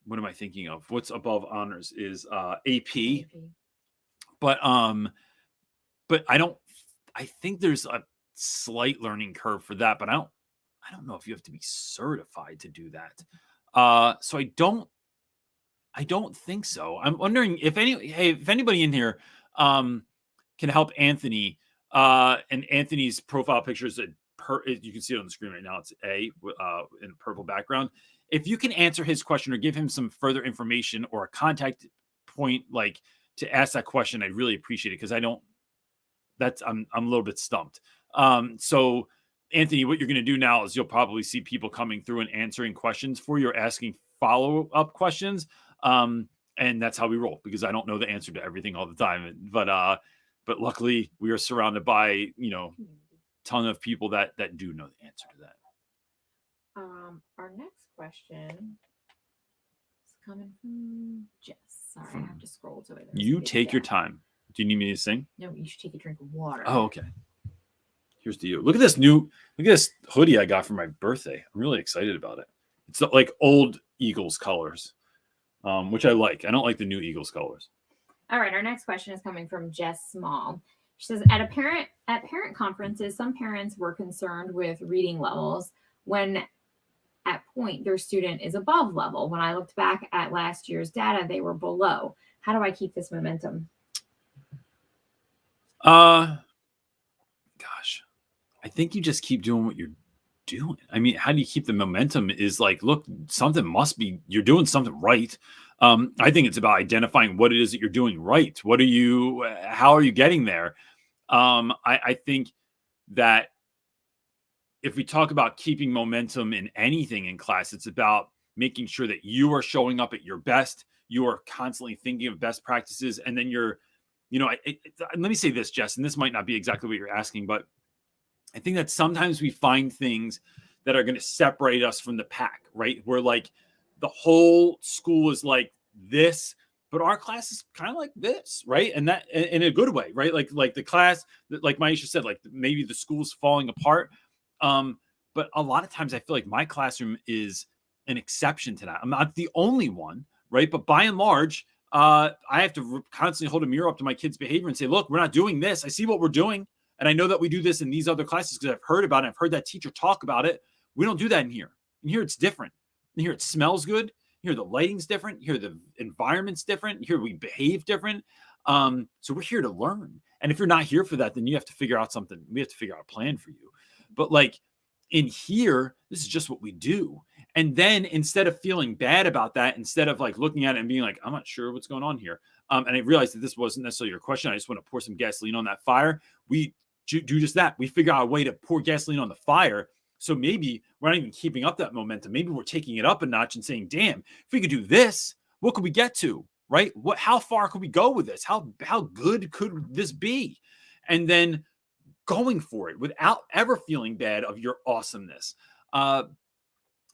what am I thinking of? What's above honors is AP. But I think there's a slight learning curve for that, but I don't know if you have to be certified to do that. So I don't think so. I'm wondering if anybody in here can help Anthony. And Anthony's profile picture is you can see it on the screen right now. It's in a purple background. If you can answer his question or give him some further information or a contact point, like to ask that question, I'd really appreciate it because I'm a little bit stumped. So Anthony, what you're going to do now is you'll probably see people coming through and answering questions for you or asking follow-up questions. And that's how we roll because I don't know the answer to everything all the time. But luckily we are surrounded by, ton of people that do know the answer to that. Our next question is coming from Jess. Sorry, I have to scroll to it. You take your time. Do you need me to sing? No, you should take a drink of water. Oh, okay. Here's to you. Look at this hoodie I got for my birthday. I'm really excited about it. It's like old Eagles colors, which I like. I don't like the new Eagles colors. All right. Our next question is coming from Jess Small. She says, at parent conferences, some parents were concerned with reading levels when at point their student is above level. When I looked back at last year's data, they were below. How do I keep this momentum? Gosh, I think you just keep doing what you're doing. I mean, how do you keep the momentum is like, look, you're doing something right. I think it's about identifying what it is that you're doing right. How are you getting there? I think that if we talk about keeping momentum in anything in class, it's about making sure that you are showing up at your best. You are constantly thinking of best practices. And then let me say this, Jess, and this might not be exactly what you're asking, but I think that sometimes we find things that are going to separate us from the pack, right? Where like the whole school is like this, but our class is kind of like this, right? And that in a good way, right? Like the class, like Maisha said, like maybe the school's falling apart. But a lot of times I feel like my classroom is an exception to that. I'm not the only one, right? But by and large, I have to constantly hold a mirror up to my kids' behavior and say, look, we're not doing this. I see what we're doing. And I know that we do this in these other classes because I've heard about it. I've heard that teacher talk about it. We don't do that in here. In here, it's different. In here, it smells good. Here, the lighting's different. Here, the environment's different. Here, we behave different. So we're here to learn. And if you're not here for that, then you have to figure out something. We have to figure out a plan for you. But like in here, this is just what we do. And then instead of feeling bad about that, instead of like looking at it and being like, I'm not sure what's going on here. And I realized that this wasn't necessarily your question. I just want to pour some gasoline on that fire. We do just that. We figure out a way to pour gasoline on the fire. So maybe we're not even keeping up that momentum. Maybe we're taking it up a notch and saying, damn, if we could do this, what could we get to? Right? How far could we go with this? How good could this be? And then going for it without ever feeling bad of your awesomeness.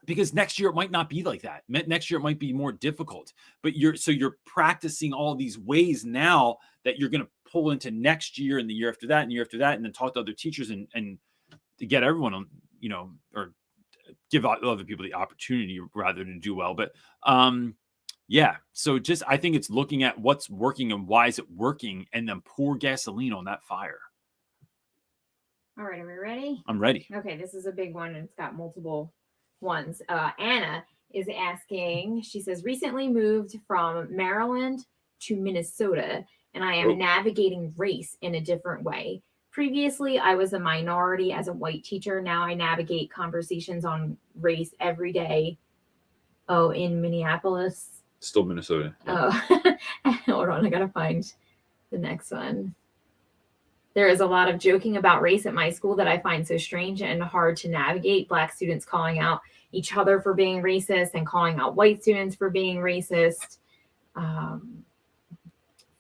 Because next year it might not be like that. Next year it might be more difficult. But you're practicing all these ways now that you're going to pull into next year and the year after that and year after that, and then talk to other teachers and to get everyone on, or give other people the opportunity rather than do well. But yeah, so just I think it's looking at what's working and why is it working, and then pour gasoline on that fire. All right, are we ready? I'm ready. Okay, this is a big one and it's got multiple ones. Anna is asking, she says, recently moved from Maryland to Minnesota, and I am navigating race in a different way. Previously, I was a minority as a white teacher. Now I navigate conversations on race every day. Oh, in Minneapolis. Still Minnesota. Yeah. Oh, hold on. I got to find the next one. There is a lot of joking about race at my school that I find so strange and hard to navigate. Black students calling out each other for being racist and calling out white students for being racist.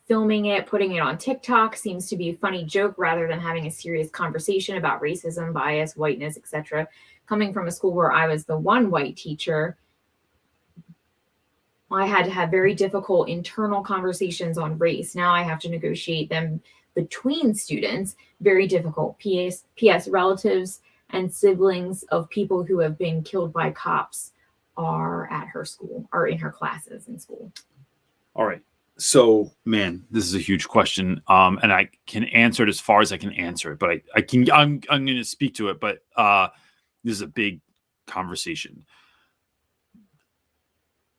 Filming it, putting it on TikTok seems to be a funny joke rather than having a serious conversation about racism, bias, whiteness, etc. Coming from a school where I was the one white teacher, I had to have very difficult internal conversations on race. Now I have to negotiate them between students. Very difficult. P.S. Relatives and siblings of people who have been killed by cops are at her school, are in her classes in school. All right. So, man, this is a huge question, and I can answer it as far as I can answer it. But I'm going to speak to it. But This is a big conversation.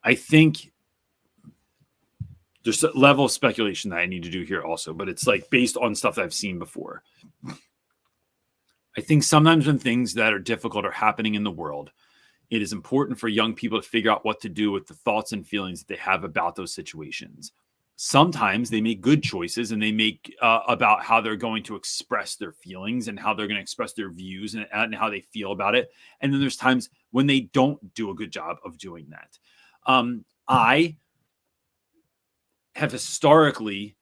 I think there's a level of speculation that I need to do here also, but it's like based on stuff that I've seen before. I think sometimes when things that are difficult are happening in the world, it is important for young people to figure out what to do with the thoughts and feelings that they have about those situations. Sometimes they make good choices and they make about how they're going to express their feelings and how they're going to express their views and how they feel about it. And then there's times when they don't do a good job of doing that. I have historically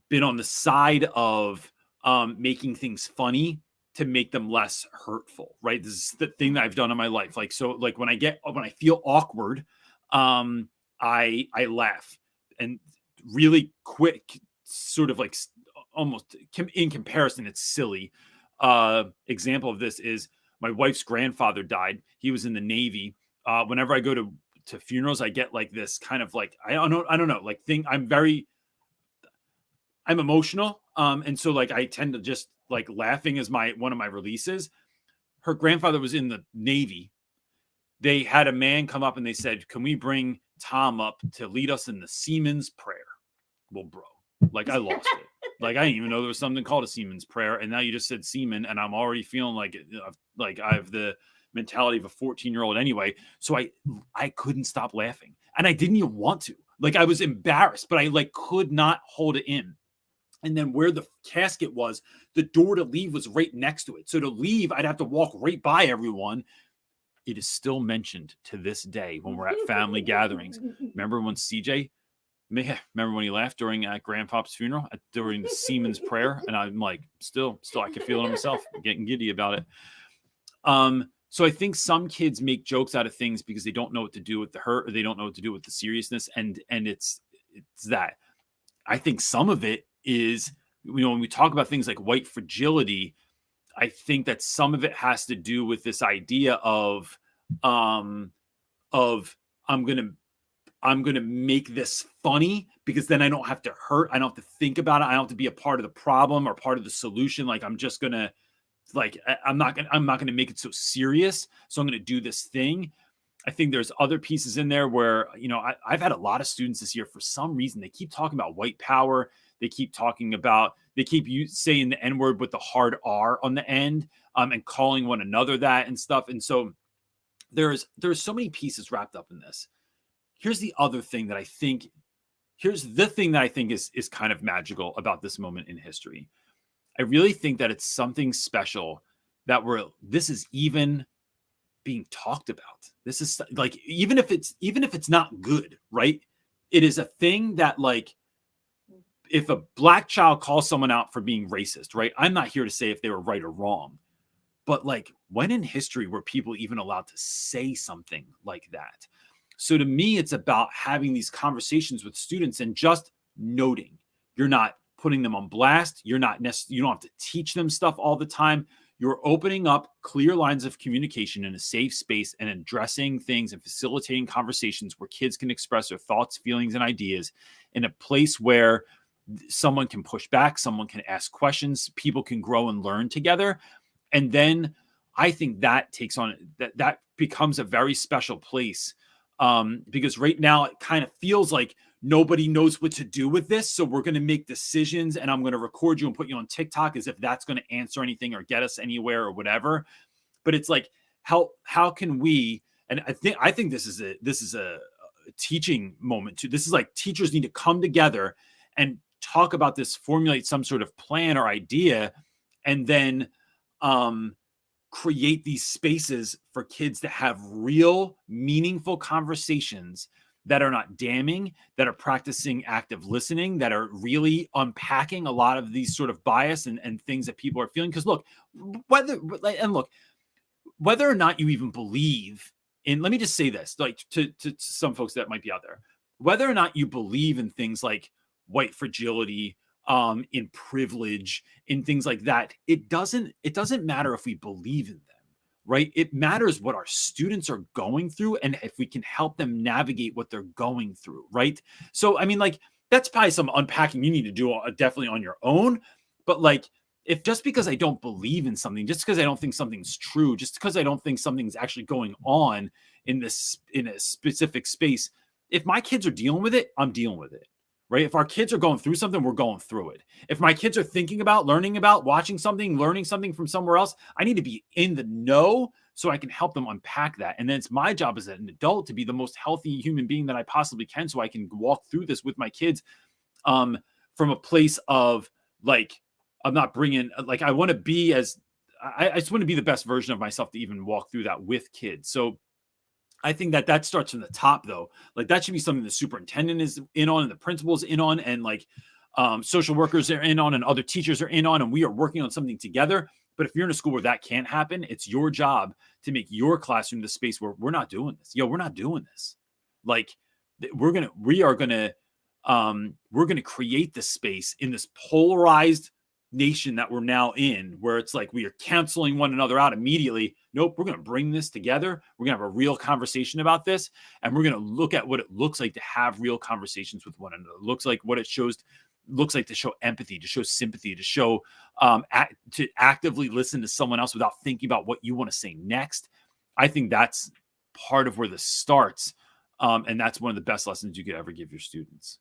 been on the side of making things funny to make them less hurtful, right? This is the thing that I've done in my life. Like, so like when I feel awkward, I laugh, and really quick, sort of like almost in comparison, it's silly. Example of this is my wife's grandfather died. He was in the Navy. Whenever I go to funerals, I get like this kind of like, I don't know, like thing. I'm emotional. And so like, I tend to just like laughing is one of my releases. Her grandfather was in the Navy. They had a man come up and they said, can we bring Tom up to lead us in the seaman's prayer? Well, bro, like I lost it. Like I didn't even know there was something called a seaman's prayer. And now you just said seaman, and I'm already feeling like I have the mentality of a 14-year-old anyway. So I couldn't stop laughing, and I didn't even want to. Like I was embarrassed, but I like could not hold it in. And then where the casket was, the door to leave was right next to it. So to leave, I'd have to walk right by everyone. It is still mentioned to this day when we're at family gatherings. Remember when CJ, remember when he laughed during Grandpa's funeral, during the seaman's prayer? And I'm like, still, I can feel it on myself, getting giddy about it. So I think some kids make jokes out of things because they don't know what to do with the hurt, or they don't know what to do with the seriousness. And it's that. I think some of it is, when we talk about things like white fragility, I think that some of it has to do with this idea of I'm gonna make this funny because then I don't have to hurt. I don't have to think about it. I don't have to be a part of the problem or part of the solution. Like I'm just gonna I'm not gonna make it so serious. So I'm gonna do this thing. I think there's other pieces in there where, I've had a lot of students this year, for some reason, they keep talking about white power. They keep saying the N-word with the hard R on the end, and calling one another that and stuff. And so there's so many pieces wrapped up in this. Here's the thing that I think is kind of magical about this moment in history. I really think that it's something special that this is even being talked about. This is like, even if it's not good, right? It is a thing that, like, if a black child calls someone out for being racist, right? I'm not here to say if they were right or wrong, but like, when in history were people even allowed to say something like that? So to me, it's about having these conversations with students and just noting. You're not putting them on blast. You don't have to teach them stuff all the time. You're opening up clear lines of communication in a safe space and addressing things and facilitating conversations where kids can express their thoughts, feelings, and ideas in a place where someone can push back, someone can ask questions, people can grow and learn together. And then I think that that becomes a very special place, because right now it kind of feels like nobody knows what to do with this. So we're going to make decisions, and I'm going to record you and put you on TikTok as if that's going to answer anything or get us anywhere or whatever. But it's like, how can we, and I think this is a teaching moment too. This is like, teachers need to come together and talk about this, formulate some sort of plan or idea, and then create these spaces for kids to have real, meaningful conversations that are not damning, that are practicing active listening, that are really unpacking a lot of these sort of bias and things that people are feeling. Because whether or not you even believe in, let me just say this, like to some folks that might be out there, whether or not you believe in things like white fragility, in privilege, in things like that, it doesn't matter if we believe in them. Right? It matters what our students are going through and if we can help them navigate what they're going through. Right? So, I mean, like, that's probably some unpacking you need to do definitely on your own. But like, if just because I don't believe in something, just because I don't think something's true, just because I don't think something's actually going on in a specific space, if my kids are dealing with it, I'm dealing with it, right? If our kids are going through something, we're going through it. If my kids are thinking about, learning about, watching something, learning something from somewhere else, I need to be in the know so I can help them unpack that. And then it's my job as an adult to be the most healthy human being that I possibly can, so I can walk through this with my kids from a place of like, I'm not bringing, like, I want to be I just want to be the best version of myself to even walk through that with kids. So I think that starts from the top, though. Like, that should be something the superintendent is in on, and the principal is in on, and like social workers are in on, and other teachers are in on, and we are working on something together. But if you're in a school where that can't happen, it's your job to make your classroom the space where we're not doing this. We're not doing this. Like, we're gonna create the space in this polarized nation that we're now in, where it's like we are canceling one another out immediately. Nope, we're going to bring this together. We're going to have a real conversation about this, and we're going to look at what it looks like to have real conversations with one another. It looks like what it looks like to show empathy, to show sympathy, to show to actively listen to someone else without thinking about what you want to say next. I think that's part of where this starts, and that's one of the best lessons you could ever give your students.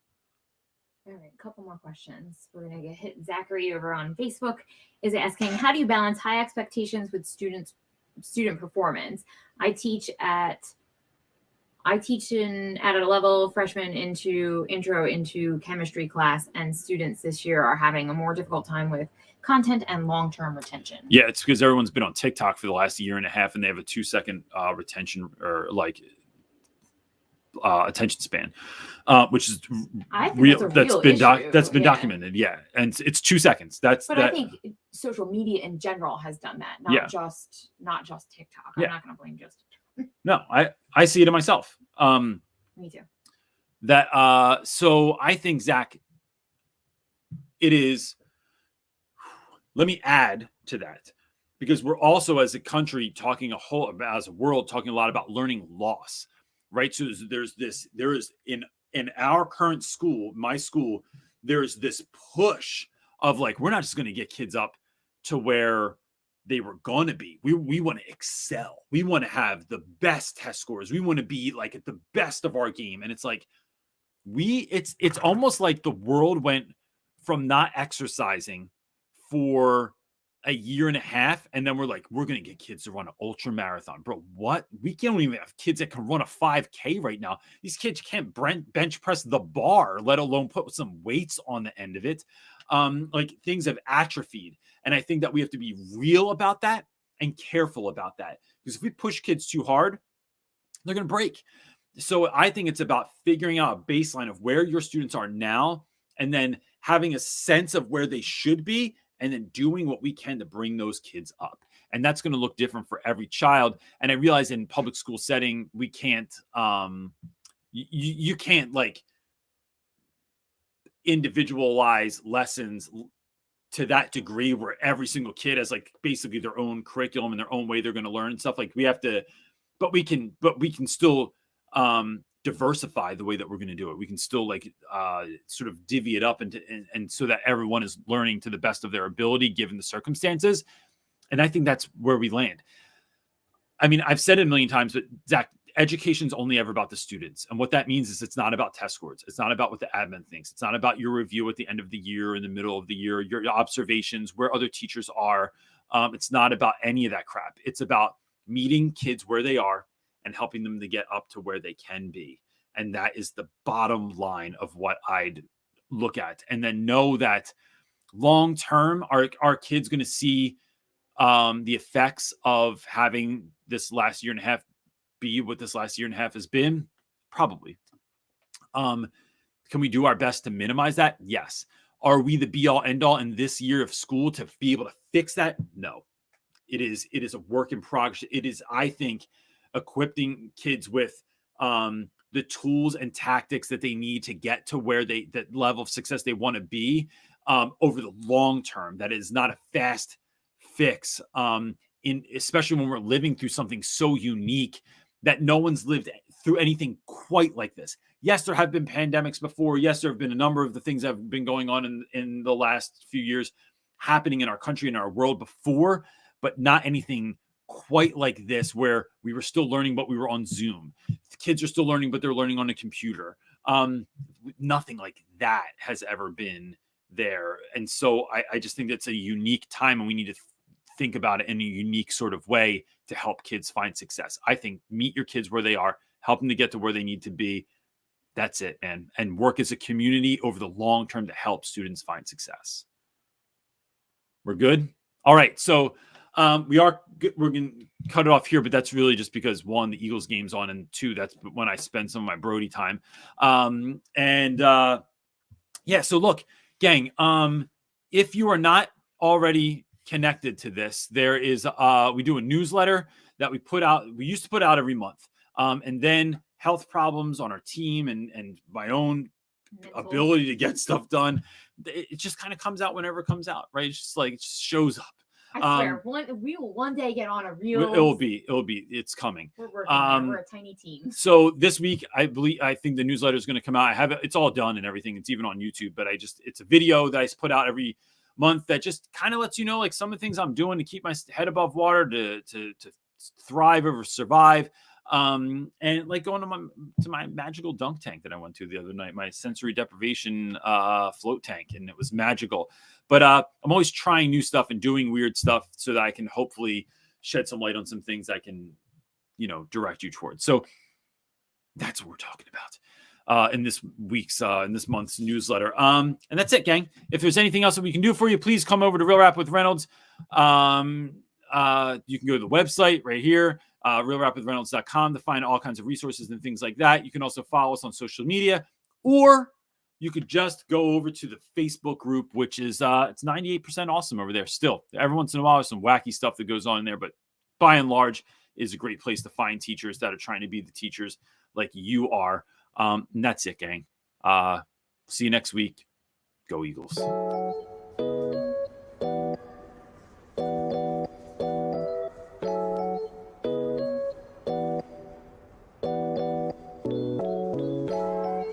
All right, a couple more questions. We're going to hit Zachary over on Facebook. Is asking, how do you balance high expectations with student performance? I teach at a level freshman intro into chemistry class, and students this year are having a more difficult time with content and long-term retention. Yeah, it's because everyone's been on TikTok for the last year and a half, and they have a 2-second retention or like attention span, which is real. That's been documented. Yeah, and it's 2 seconds. I think social media in general has done that, not just TikTok. I'm not going to blame just TikTok. No, I see it in myself. Me too. So I think, Zach, it is. Let me add to that, because we're also, as a country, as a world, talking a lot about learning loss. Right. So there is in our current school, my school, there's this push of like, we're not just going to get kids up to where they were going to be. We want to excel. We want to have the best test scores. We want to be like at the best of our game. And it's like, it's almost like the world went from not exercising for a year and a half, and then we're like, we're going to get kids to run an ultra marathon. Bro, what? We don't even have kids that can run a 5K right now. These kids can't bench press the bar, let alone put some weights on the end of it. Like, things have atrophied. And I think that we have to be real about that and careful about that, because if we push kids too hard, they're going to break. So I think it's about figuring out a baseline of where your students are now, and then having a sense of where they should be, and then doing what we can to bring those kids up. And that's going to look different for every child. And I realize in public school setting, we can't, you can't like individualize lessons to that degree where every single kid has like basically their own curriculum and their own way they're going to learn and stuff. Like, we have to, but we can still diversify the way that we're going to do it. We can still like sort of divvy it up and so that everyone is learning to the best of their ability given the circumstances. And I think that's where we land. I mean, I've said it a million times, but Zach, education's only ever about the students. And what that means is it's not about test scores. It's not about what the admin thinks. It's not about your review at the end of the year, in the middle of the year, your observations, where other teachers are. It's not about any of that crap. It's about meeting kids where they are and helping them to get up to where they can be. And that is the bottom line of what I'd look at. And then know that long term, our kids going to see the effects of having this last year and a half be what this last year and a half has been? Probably. Can we do our best to minimize that? Yes. Are we the be all end all in this year of school to be able to fix that? No. It is a work in progress. It is, I think, equipping kids with the tools and tactics that they need to get to where that level of success they want to be over the long term. That is not a fast fix, especially when we're living through something so unique that no one's lived through anything quite like this. Yes, there have been pandemics before. Yes, there have been a number of the things that have been going on in the last few years. happening in our country and our world before, but not anything quite like this, where we were still learning, but we were on Zoom. The kids are still learning, but they're learning on a computer. Nothing like that has ever been there. And so I just think that's a unique time, and we need to think about it in a unique sort of way to help kids find success. I think meet your kids where they are, help them to get to where they need to be. That's it, man. And work as a community over the long term to help students find success. We're good? All right. So we're going to cut it off here, but that's really just because, one, the Eagles game's on, and two, that's when I spend some of my Brody time. Yeah, so look, gang, if you are not already connected to this, there is we do a newsletter that we put out. We used to put out every month, and then health problems on our team and my own ability to get stuff done, it just kind of comes out whenever it comes out, right? It's just like, it just shows up. I swear, we will one day get on a real. It's coming. We're working on it. We're a tiny team. So this week, I think the newsletter is going to come out. I have it; it's all done and everything. It's even on YouTube, but it's a video that I put out every month that just kind of lets you know, like, some of the things I'm doing to keep my head above water, to thrive over survive. And like going to my magical dunk tank that I went to the other night, my sensory deprivation float tank, and it was magical. But I'm always trying new stuff and doing weird stuff so that I can hopefully shed some light on some things I can, direct you towards. So that's what we're talking about in this month's newsletter. And that's it, gang. If there's anything else that we can do for you, please come over to Real Rap with Reynolds. You can go to the website right here, realrapwithreynolds.com, to find all kinds of resources and things like that. You can also follow us on social media, or you could just go over to the Facebook group, which is it's 98% awesome over there. Still, every once in a while, there's some wacky stuff that goes on in there, but by and large, is a great place to find teachers that are trying to be the teachers like you are. And that's it, gang. See you next week. Go Eagles.